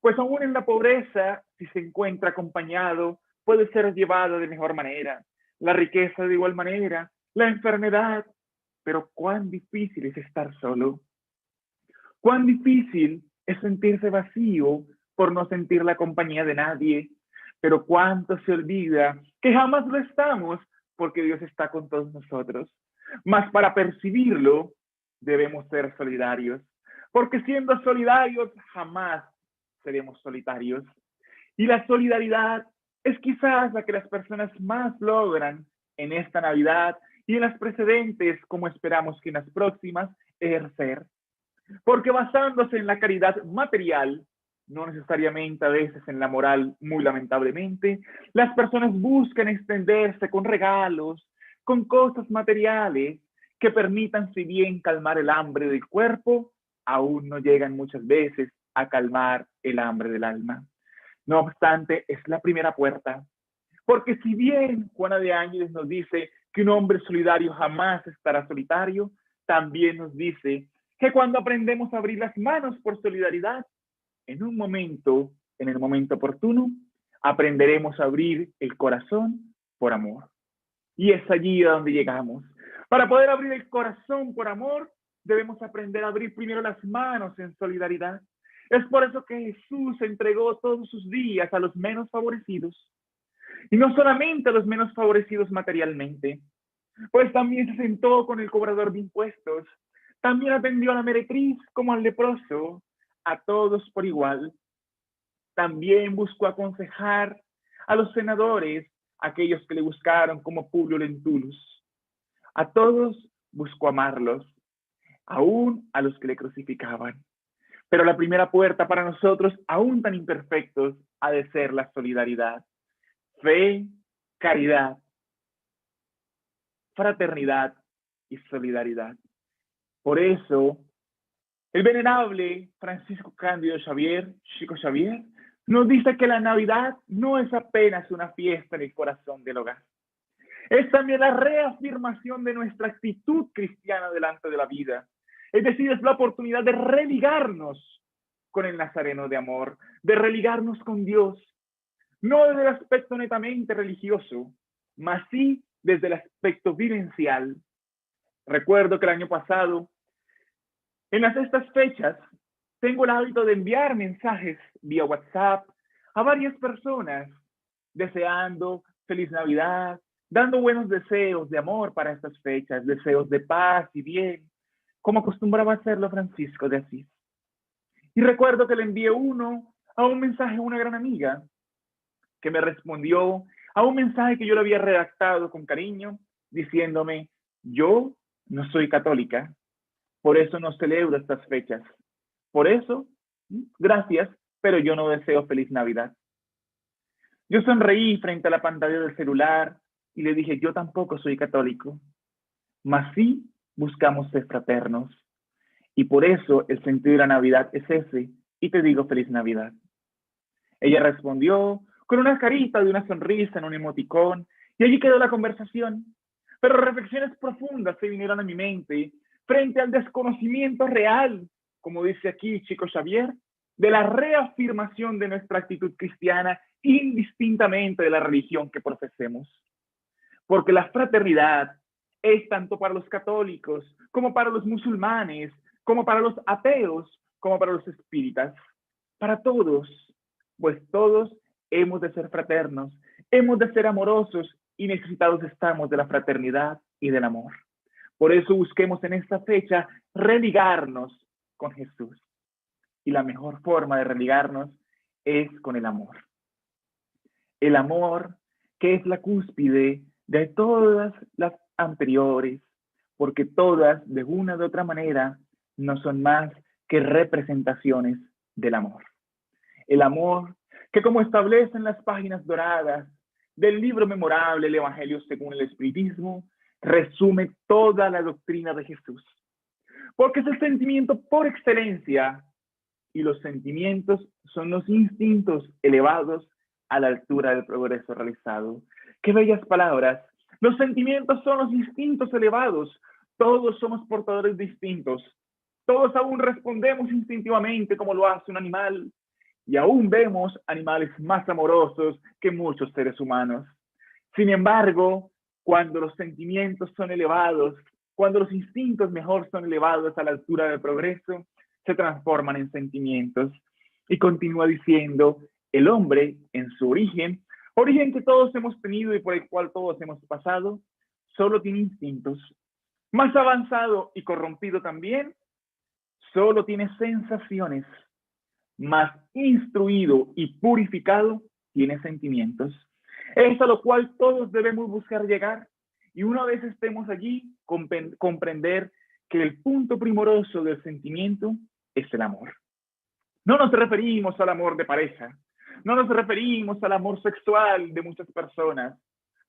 pues aún en la pobreza, si se encuentra acompañado, puede ser llevado de mejor manera. La riqueza de igual manera, la enfermedad, pero cuán difícil es estar solo. Cuán difícil es sentirse vacío por no sentir la compañía de nadie, pero cuánto se olvida que jamás lo estamos porque Dios está con todos nosotros. Mas para percibirlo debemos ser solidarios, porque siendo solidarios jamás seremos solitarios. Y la solidaridad es quizás la que las personas más logran en esta Navidad y en las precedentes, como esperamos que en las próximas, ejercer. Porque basándose en la caridad material, no necesariamente a veces en la moral, muy lamentablemente, las personas buscan extenderse con regalos, con cosas materiales que permitan, si bien calmar el hambre del cuerpo, aún no llegan muchas veces a calmar el hambre del alma. No obstante, es la primera puerta, porque si bien Juana de Ángeles nos dice que un hombre solidario jamás estará solitario, también nos dice que cuando aprendemos a abrir las manos por solidaridad, en un momento, en el momento oportuno, aprenderemos a abrir el corazón por amor. Y es allí a donde llegamos. Para poder abrir el corazón por amor, debemos aprender a abrir primero las manos en solidaridad. Es por eso que Jesús entregó todos sus días a los menos favorecidos. Y no solamente a los menos favorecidos materialmente, pues también se sentó con el cobrador de impuestos, también atendió a la meretriz como al leproso, a todos por igual. También buscó aconsejar a los senadores, aquellos que le buscaron como Publio Lentulus. A todos buscó amarlos, aún a los que le crucificaban. Pero la primera puerta para nosotros, aún tan imperfectos, ha de ser la solidaridad. Fe, caridad, fraternidad y solidaridad. Por eso, el venerable Francisco Cándido Xavier, Chico Xavier, nos dice que la Navidad no es apenas una fiesta en el corazón del hogar. Es también la reafirmación de nuestra actitud cristiana delante de la vida. Es decir, es la oportunidad de religarnos con el Nazareno de amor, de religarnos con Dios, no desde el aspecto netamente religioso, mas sí desde el aspecto vivencial. Recuerdo que el año pasado, en estas fechas, tengo el hábito de enviar mensajes vía WhatsApp a varias personas, deseando feliz Navidad, dando buenos deseos de amor para estas fechas, deseos de paz y bien, como acostumbraba hacerlo Francisco de Asís. Y recuerdo que le envié uno a un mensaje a una gran amiga, que me respondió a un mensaje que yo le había redactado con cariño, diciéndome, yo no soy católica, por eso no celebro estas fechas. Por eso, gracias, pero yo no deseo feliz Navidad. Yo sonreí frente a la pantalla del celular y le dije, yo tampoco soy católico, mas sí buscamos ser fraternos. Y por eso el sentido de la Navidad es ese, y te digo feliz Navidad. Ella respondió con una carita de una sonrisa en un emoticón, y allí quedó la conversación. Pero reflexiones profundas se vinieron a mi mente frente al desconocimiento real, como dice aquí Chico Xavier, de la reafirmación de nuestra actitud cristiana indistintamente de la religión que profesemos. Porque la fraternidad es tanto para los católicos como para los musulmanes, como para los ateos, como para los espíritas, para todos, pues todos hemos de ser fraternos, hemos de ser amorosos y necesitados estamos de la fraternidad y del amor. Por eso busquemos en esta fecha religarnos con Jesús. Y la mejor forma de religarnos es con el amor. El amor que es la cúspide de todas las anteriores, porque todas, de una u otra manera, no son más que representaciones del amor. El amor que, como establecen las páginas doradas del libro memorable, el Evangelio según el Espiritismo, resume toda la doctrina de Jesús. Porque es el sentimiento por excelencia, y los sentimientos son los instintos elevados a la altura del progreso realizado. ¡Qué bellas palabras! Los sentimientos son los instintos elevados. Todos somos portadores de instintos. Todos aún respondemos instintivamente como lo hace un animal. Y aún vemos animales más amorosos que muchos seres humanos. Sin embargo, cuando los sentimientos son elevados, cuando los instintos mejor son elevados a la altura del progreso, se transforman en sentimientos. Y continúa diciendo, el hombre en su origen que todos hemos tenido y por el cual todos hemos pasado, solo tiene instintos. Más avanzado y corrompido también, solo tiene sensaciones. Más instruido y purificado, tiene sentimientos. Es a lo cual todos debemos buscar llegar. Y una vez estemos allí, comprender que el punto primoroso del sentimiento es el amor. No nos referimos al amor de pareja, no nos referimos al amor sexual de muchas personas,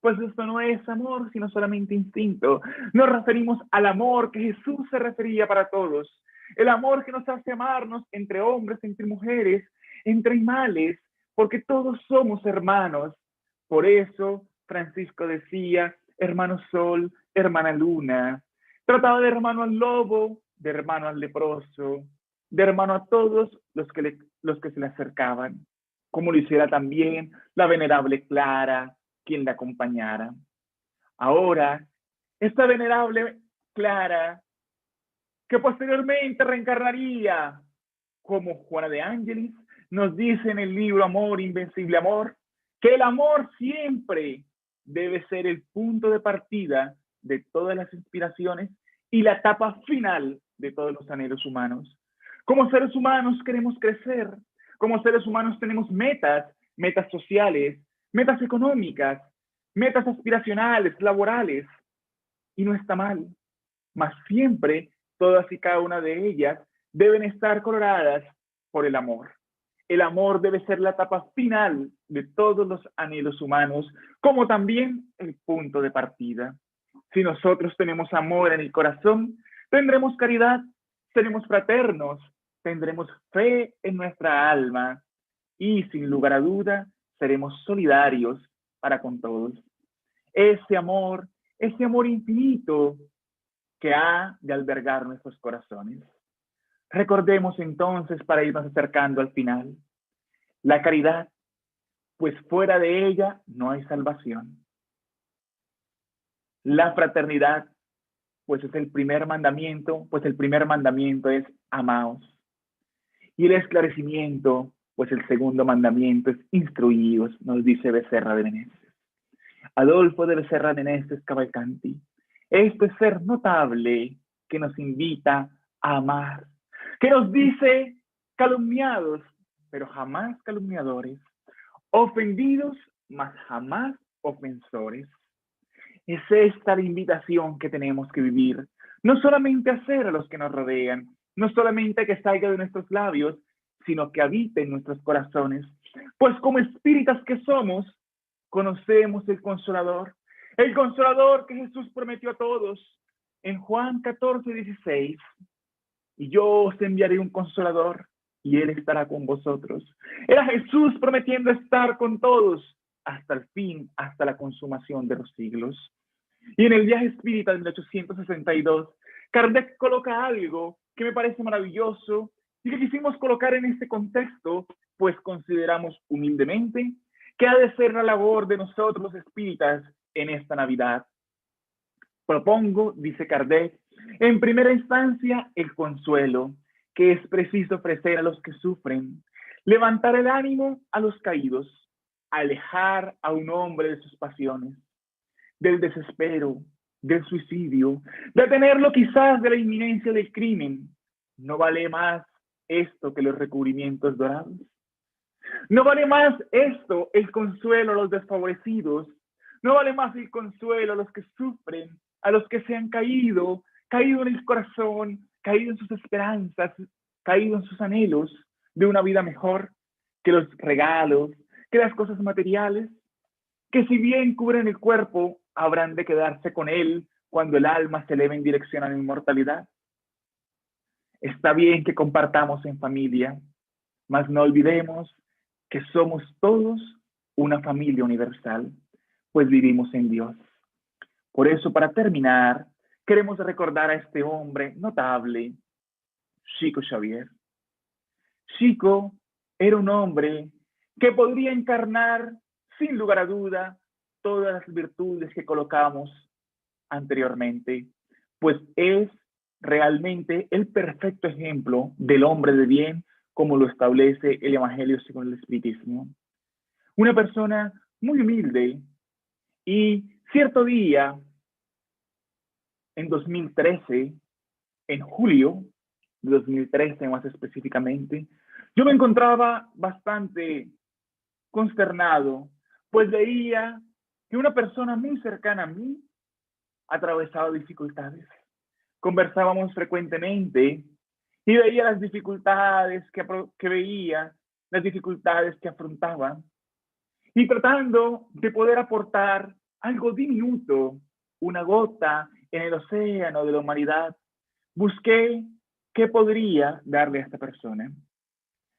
pues esto no es amor, sino solamente instinto. Nos referimos al amor que Jesús se refería para todos, el amor que nos hace amarnos entre hombres, entre mujeres, entre animales, porque todos somos hermanos. Por eso Francisco decía, hermano sol, hermana luna. Trataba de hermano al lobo, de hermano al leproso, de hermano a todos los que se le acercaban, como lo hiciera también la venerable Clara, quien la acompañara. Ahora, esta venerable Clara, que posteriormente reencarnaría como Juana de Ángelis, nos dice en el libro Amor, Invencible Amor, que el amor siempre debe ser el punto de partida de todas las inspiraciones y la etapa final de todos los anhelos humanos. Como seres humanos queremos crecer, como seres humanos tenemos metas, metas sociales, metas económicas, metas aspiracionales, laborales, y no está mal, mas siempre todas y cada una de ellas deben estar coloradas por el amor. El amor debe ser la etapa final de todos los anhelos humanos, como también el punto de partida. Si nosotros tenemos amor en el corazón, tendremos caridad, seremos fraternos, tendremos fe en nuestra alma y, sin lugar a duda, seremos solidarios para con todos. Ese amor infinito que ha de albergar nuestros corazones. Recordemos entonces, para irnos acercando al final, la caridad, pues fuera de ella no hay salvación. La fraternidad, pues es el primer mandamiento, pues el primer mandamiento es amaos. Y el esclarecimiento, pues el segundo mandamiento es instruíos, nos dice Becerra de Meneses. Adolfo de Becerra de Meneses Cavalcanti. Este ser notable que nos invita a amar, que nos dice calumniados, pero jamás calumniadores, ofendidos, mas jamás ofensores. Es esta la invitación que tenemos que vivir, no solamente hacer a los que nos rodean, no solamente que salga de nuestros labios, sino que habite en nuestros corazones. Pues como espíritas que somos, conocemos el Consolador que Jesús prometió a todos en Juan 14:16. Y yo os enviaré un Consolador, y Él estará con vosotros. Era Jesús prometiendo estar con todos hasta el fin, hasta la consumación de los siglos. Y en el viaje espírita de 1862, Kardec coloca algo que me parece maravilloso y que quisimos colocar en este contexto, pues consideramos humildemente que ha de ser la labor de nosotros los espíritas en esta Navidad. Propongo, dice Kardec, En primera instancia, el consuelo, que es preciso ofrecer a los que sufren, levantar el ánimo a los caídos, alejar a un hombre de sus pasiones, del desespero, del suicidio, de tenerlo quizás de la inminencia del crimen. ¿No vale más esto que los recubrimientos dorados? ¿No vale más esto el consuelo a los desfavorecidos? ¿No vale más el consuelo a los que sufren, a los que se han caído, caído en el corazón, caído en sus esperanzas, caído en sus anhelos de una vida mejor, que los regalos, que las cosas materiales, que si bien cubren el cuerpo, habrán de quedarse con él cuando el alma se eleve en dirección a la inmortalidad? Está bien que compartamos en familia, mas no olvidemos que somos todos una familia universal, pues vivimos en Dios. Por eso, para terminar, queremos recordar a este hombre notable, Chico Xavier. Chico era un hombre que podría encarnar, sin lugar a duda, todas las virtudes que colocamos anteriormente, pues es realmente el perfecto ejemplo del hombre de bien, como lo establece el Evangelio según el Espiritismo. Una persona muy humilde, y cierto día, en 2013, en julio de 2013 más específicamente, yo me encontraba bastante consternado, pues veía que una persona muy cercana a mí atravesaba dificultades. Conversábamos frecuentemente y veía las dificultades que veía, las dificultades que afrontaba, y tratando de poder aportar algo diminuto, una gota en el océano de la humanidad, busqué qué podría darle a esta persona.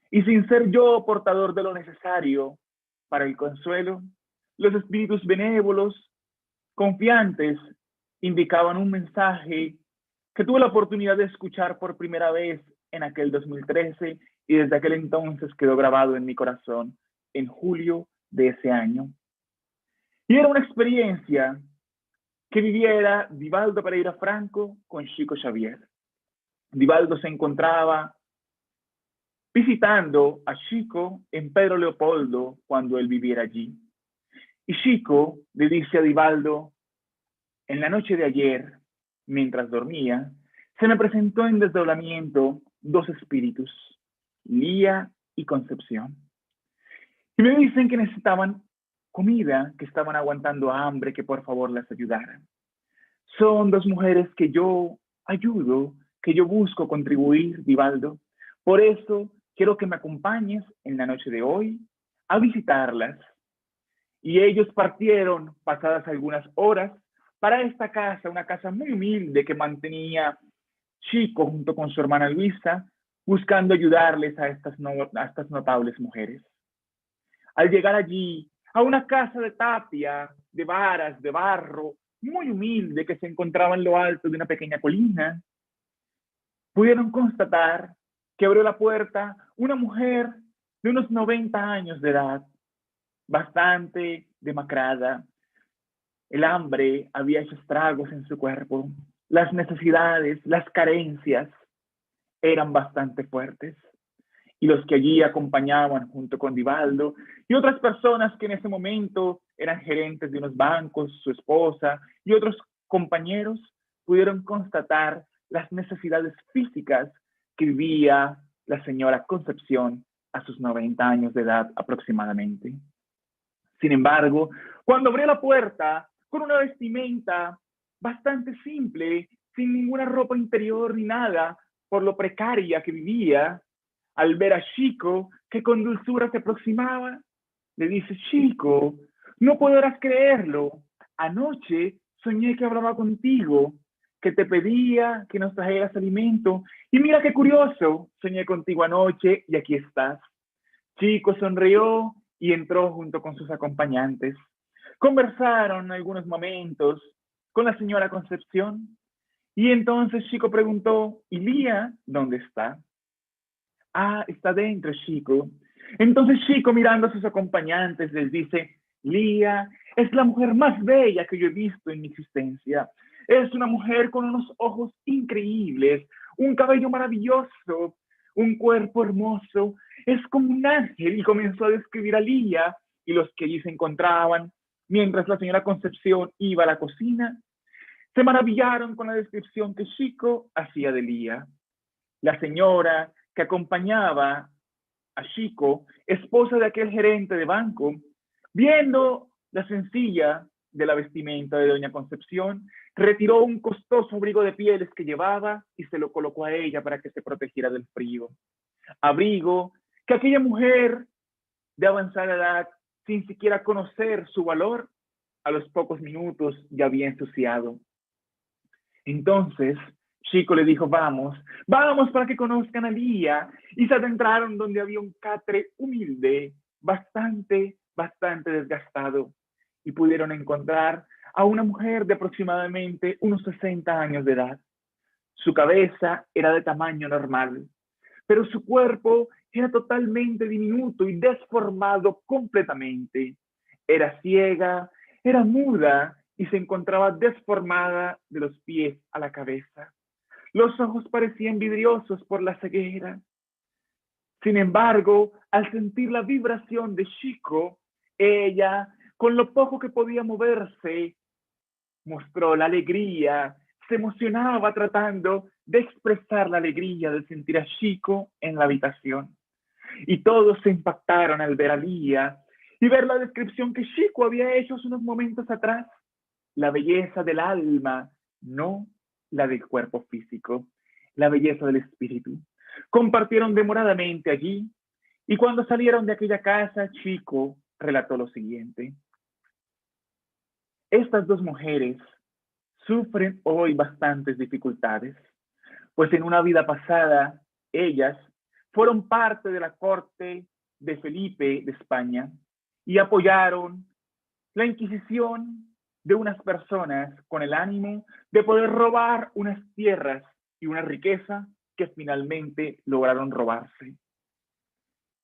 Y sin ser yo portador de lo necesario para el consuelo, los espíritus benévolos, confiantes, indicaban un mensaje que tuve la oportunidad de escuchar por primera vez en aquel 2013 y desde aquel entonces quedó grabado en mi corazón en julio de ese año. Y era una experiencia que viviera Divaldo Pereira Franco con Chico Xavier. Divaldo se encontraba visitando a Chico en Pedro Leopoldo cuando él viviera allí. Y Chico le dice a Divaldo: en la noche de ayer, mientras dormía, se me presentó en desdoblamiento dos espíritus, Lía y Concepción. Y me dicen que necesitaban comida, que estaban aguantando hambre, que por favor las ayudara. Son dos mujeres que yo ayudo, que yo busco contribuir, Divaldo. Por eso quiero que me acompañes en la noche de hoy a visitarlas. Y ellos partieron, pasadas algunas horas, para esta casa, una casa muy humilde que mantenía Chico junto con su hermana Luisa, buscando ayudarles a estas notables mujeres. Al llegar allí, a una casa de tapia, de varas, de barro, muy humilde, que se encontraba en lo alto de una pequeña colina, pudieron constatar que abrió la puerta una mujer de unos 90 años de edad, bastante demacrada. El hambre había hecho estragos en su cuerpo, las necesidades, las carencias eran bastante fuertes. Y los que allí acompañaban junto con Divaldo y otras personas que en ese momento eran gerentes de unos bancos, su esposa y otros compañeros, pudieron constatar las necesidades físicas que vivía la señora Concepción a sus 90 años de edad aproximadamente. Sin embargo, cuando abrió la puerta con una vestimenta bastante simple, sin ninguna ropa interior ni nada, por lo precaria que vivía, al ver a Chico, que con dulzura se aproximaba, le dice: Chico, no podrás creerlo. Anoche soñé que hablaba contigo, que te pedía que nos trajeras alimento. Y mira qué curioso, soñé contigo anoche y aquí estás. Chico sonrió y entró junto con sus acompañantes. Conversaron algunos momentos con la señora Concepción y entonces Chico preguntó: ¿y Lía dónde está? Ah, está dentro, Chico. Entonces Chico, mirando a sus acompañantes, les dice: Lía es la mujer más bella que yo he visto en mi existencia. Es una mujer con unos ojos increíbles, un cabello maravilloso, un cuerpo hermoso. Es como un ángel. Y comenzó a describir a Lía y los que allí se encontraban. Mientras la señora Concepción iba a la cocina, se maravillaron con la descripción que Chico hacía de Lía. La señora que acompañaba a Chico, esposa de aquel gerente de banco, viendo la sencilla de la vestimenta de doña Concepción, retiró un costoso abrigo de pieles que llevaba y se lo colocó a ella para que se protegiera del frío. Abrigo que aquella mujer de avanzada edad, sin siquiera conocer su valor, a los pocos minutos ya había ensuciado. Entonces, Chico le dijo, vamos, vamos para que conozcan a Lía. Y se adentraron donde había un catre humilde, bastante desgastado. Y pudieron encontrar a una mujer de aproximadamente unos 60 años de edad. Su cabeza era de tamaño normal, pero su cuerpo era totalmente diminuto y desformado completamente. Era ciega, era muda y se encontraba desformada de los pies a la cabeza. Los ojos parecían vidriosos por la ceguera. Sin embargo, al sentir la vibración de Chico, ella, con lo poco que podía moverse, mostró la alegría, se emocionaba tratando de expresar la alegría de sentir a Chico en la habitación. Y todos se impactaron al ver a Lía y ver la descripción que Chico había hecho hace unos momentos atrás. La belleza del alma, no la del cuerpo físico, la belleza del espíritu. Compartieron demoradamente allí y cuando salieron de aquella casa, Chico relató lo siguiente. Estas dos mujeres sufren hoy bastantes dificultades, pues en una vida pasada ellas fueron parte de la corte de Felipe de España y apoyaron la Inquisición de unas personas con el ánimo de poder robar unas tierras y una riqueza que finalmente lograron robarse.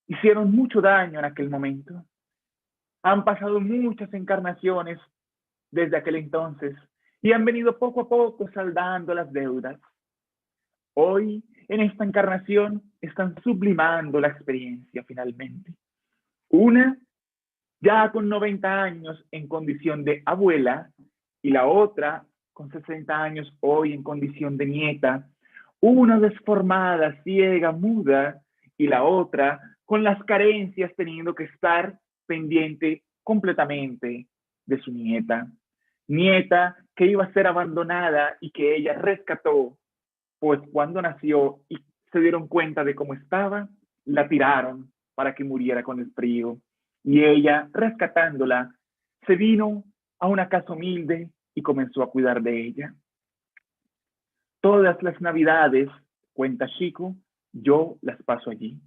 Hicieron mucho daño en aquel momento. Han pasado muchas encarnaciones desde aquel entonces y han venido poco a poco saldando las deudas. Hoy, en esta encarnación, están sublimando la experiencia finalmente. Una ya con 90 años en condición de abuela y la otra con 60 años hoy en condición de nieta. Una desformada, ciega, muda y la otra con las carencias teniendo que estar pendiente completamente de su nieta. Nieta que iba a ser abandonada y que ella rescató, pues cuando nació y se dieron cuenta de cómo estaba, la tiraron para que muriera con el frío. Y ella, rescatándola, se vino a una casa humilde y comenzó a cuidar de ella. Todas las navidades, cuenta Chico, yo las paso allí.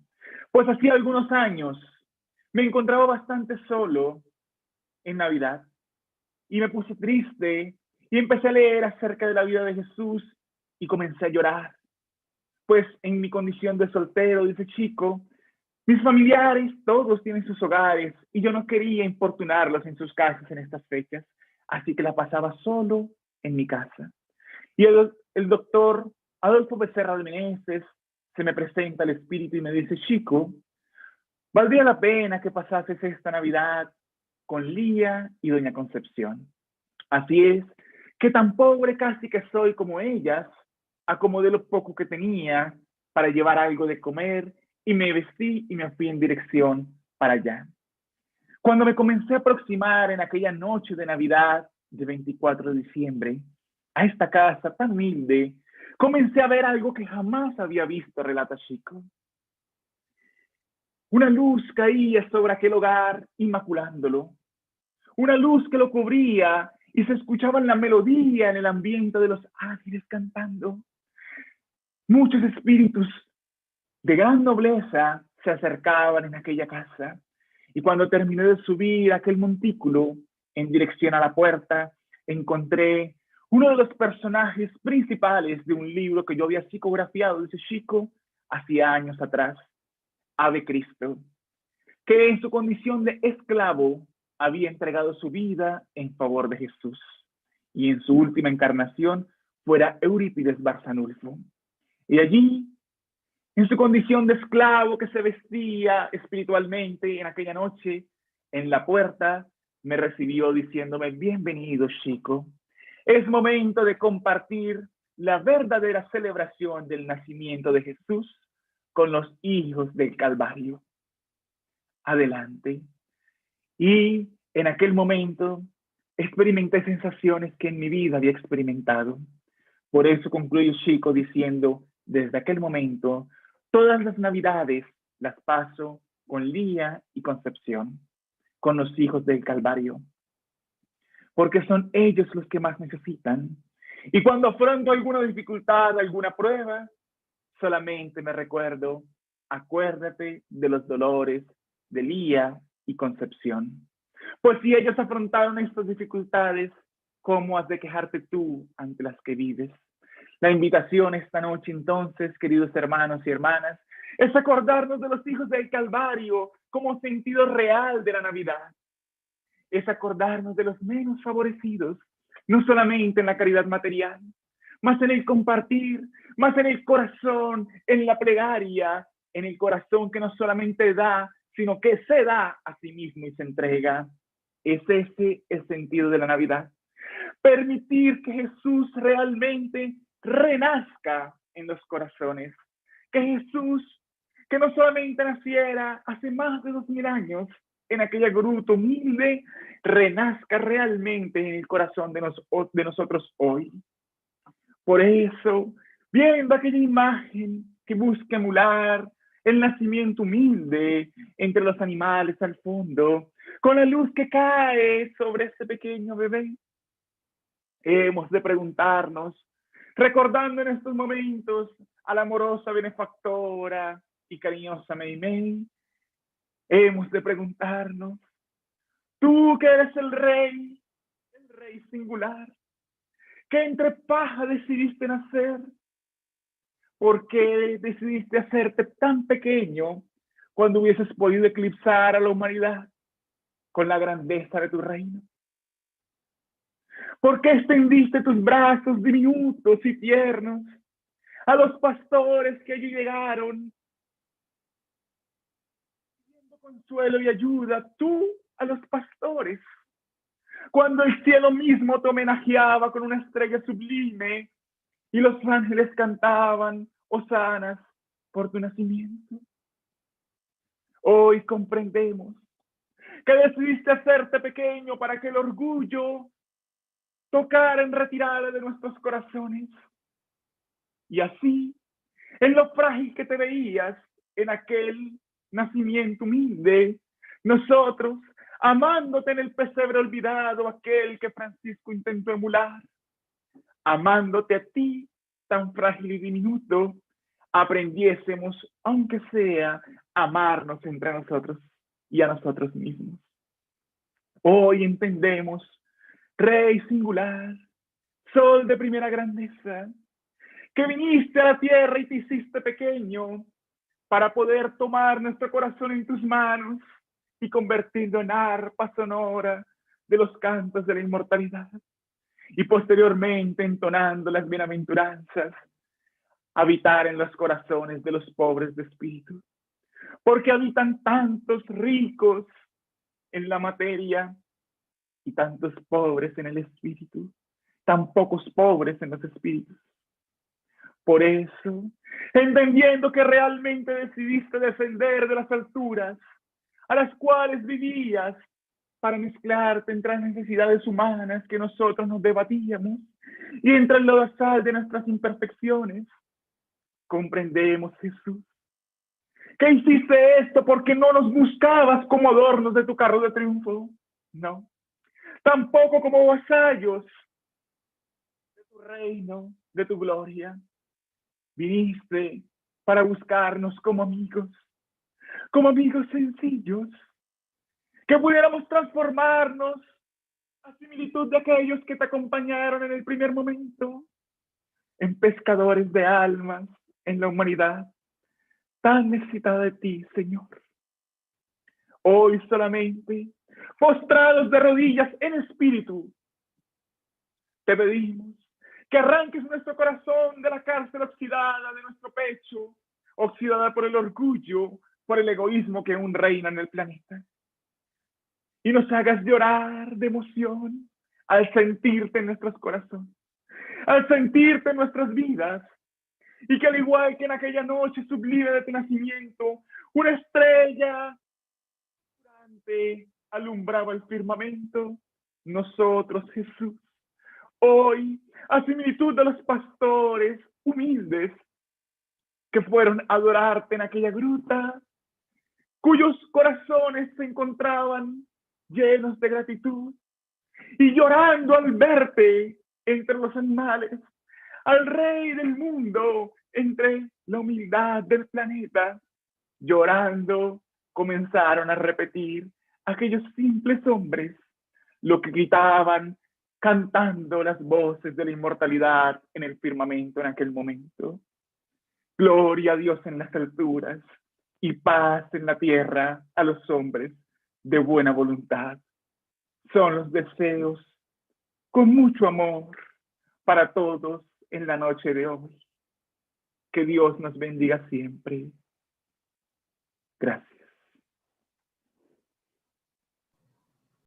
Pues hacía algunos años me encontraba bastante solo en Navidad y me puse triste y empecé a leer acerca de la vida de Jesús y comencé a llorar. Pues en mi condición de soltero, dice Chico, mis familiares todos tienen sus hogares y yo no quería importunarlos en sus casas en estas fechas, así que la pasaba solo en mi casa. Y el doctor Adolfo Becerra de Meneses se me presenta al espíritu y me dice, Chico, valdría la pena que pasases esta Navidad con Lía y doña Concepción. Así es, que tan pobre casi que soy como ellas, acomodé lo poco que tenía para llevar algo de comer y me vestí y me fui en dirección para allá. Cuando me comencé a aproximar en aquella noche de Navidad de 24 de diciembre a esta casa tan humilde, comencé a ver algo que jamás había visto, relata Chico. Una luz caía sobre aquel hogar inmaculándolo, una luz que lo cubría y se escuchaba la melodía en el ambiente de los ángeles cantando. Muchos espíritus de gran nobleza se acercaban en aquella casa y cuando terminé de subir aquel montículo en dirección a la puerta, encontré uno de los personajes principales de un libro que yo había psicografiado desde chico hacía años atrás, Ave Cristo, que en su condición de esclavo había entregado su vida en favor de Jesús. y en su última encarnación fuera Eurípides Barçanulfo. Y allí, en su condición de esclavo que se vestía espiritualmente en aquella noche, en la puerta, me recibió diciéndome: bienvenido, chico. Es momento de compartir la verdadera celebración del nacimiento de Jesús con los hijos del Calvario. Adelante. Y en aquel momento experimenté sensaciones que en mi vida había experimentado. Por eso concluyo, chico, diciendo: desde aquel momento, todas las navidades las paso con Lía y Concepción, con los hijos del Calvario, porque son ellos los que más necesitan. Y cuando afronto alguna dificultad, alguna prueba, solamente me recuerdo: acuérdate de los dolores de Lía y Concepción. Pues si ellos afrontaron estas dificultades, ¿cómo has de quejarte tú ante las que vives? La invitación esta noche, entonces, queridos hermanos y hermanas, es acordarnos de los hijos del Calvario como sentido real de la Navidad. Es acordarnos de los menos favorecidos, no solamente en la caridad material, más en el compartir, más en el corazón, en la plegaria, en el corazón que no solamente da, sino que se da a sí mismo y se entrega. Es ese el sentido de la Navidad. Permitir que Jesús realmente renazca en los corazones. Que Jesús, que no solamente naciera hace más de 2000 años en aquella gruta humilde, renazca realmente en el corazón de nosotros hoy. Por eso, viendo aquella imagen que busca emular el nacimiento humilde entre los animales al fondo, con la luz que cae sobre ese pequeño bebé, hemos de preguntarnos, recordando en estos momentos a la amorosa benefactora y cariñosa Mei Mei, hemos de preguntarnos: tú que eres el rey singular, que entre paja decidiste nacer, ¿por qué decidiste hacerte tan pequeño cuando hubieses podido eclipsar a la humanidad con la grandeza de tu reino? ¿Por qué extendiste tus brazos diminutos y tiernos a los pastores que allí llegaron, pidiendo consuelo y ayuda, tú a los pastores, cuando el cielo mismo te homenajeaba con una estrella sublime y los ángeles cantaban hosanas por tu nacimiento? Hoy comprendemos que decidiste hacerte pequeño para que el orgullo tocara en retirada de nuestros corazones. Y así, en lo frágil que te veías en aquel nacimiento humilde, nosotros, amándote en el pesebre olvidado, aquel que Francisco intentó emular, amándote a ti, tan frágil y diminuto, aprendiésemos, aunque sea, amarnos entre nosotros y a nosotros mismos. Hoy entendemos, Rey singular, Sol de primera grandeza, que viniste a la tierra y te hiciste pequeño para poder tomar nuestro corazón en tus manos y convertirlo en arpa sonora de los cantos de la inmortalidad, y posteriormente, entonando las bienaventuranzas, habitar en los corazones de los pobres de espíritu, porque habitan tantos ricos en la materia y tantos pobres en el espíritu, tan pocos pobres en los espíritus. Por eso, entendiendo que realmente decidiste descender de las alturas a las cuales vivías para mezclarte entre las necesidades humanas que nosotros nos debatíamos y entre el lodazal de nuestras imperfecciones, comprendemos, Jesús, que hiciste esto porque no nos buscabas como adornos de tu carro de triunfo, no, tampoco como vasallos de tu reino, de tu gloria. Viniste para buscarnos como amigos sencillos, que pudiéramos transformarnos a similitud de aquellos que te acompañaron en el primer momento, en pescadores de almas en la humanidad tan necesitada de ti, Señor. Hoy solamente, postrados de rodillas en espíritu, Te pedimos que arranques nuestro corazón de la cárcel oxidada de nuestro pecho, oxidada por el orgullo, por el egoísmo que aún reina en el planeta. Y nos hagas llorar de emoción al sentirte en nuestros corazones, al sentirte en nuestras vidas. Y que al igual que en aquella noche sublime de tu nacimiento, una estrella alumbraba el firmamento, nosotros, Jesús, hoy, a similitud de los pastores humildes que fueron a adorarte en aquella gruta, cuyos corazones se encontraban llenos de gratitud y llorando al verte entre los animales, al Rey del mundo entre la humildad del planeta, llorando comenzaron a repetir aquellos simples hombres lo que gritaban cantando las voces de la inmortalidad en el firmamento en aquel momento. Gloria a Dios en las alturas y paz en la tierra a los hombres de buena voluntad. Son los deseos con mucho amor para todos en la noche de hoy. Que Dios nos bendiga siempre. Gracias.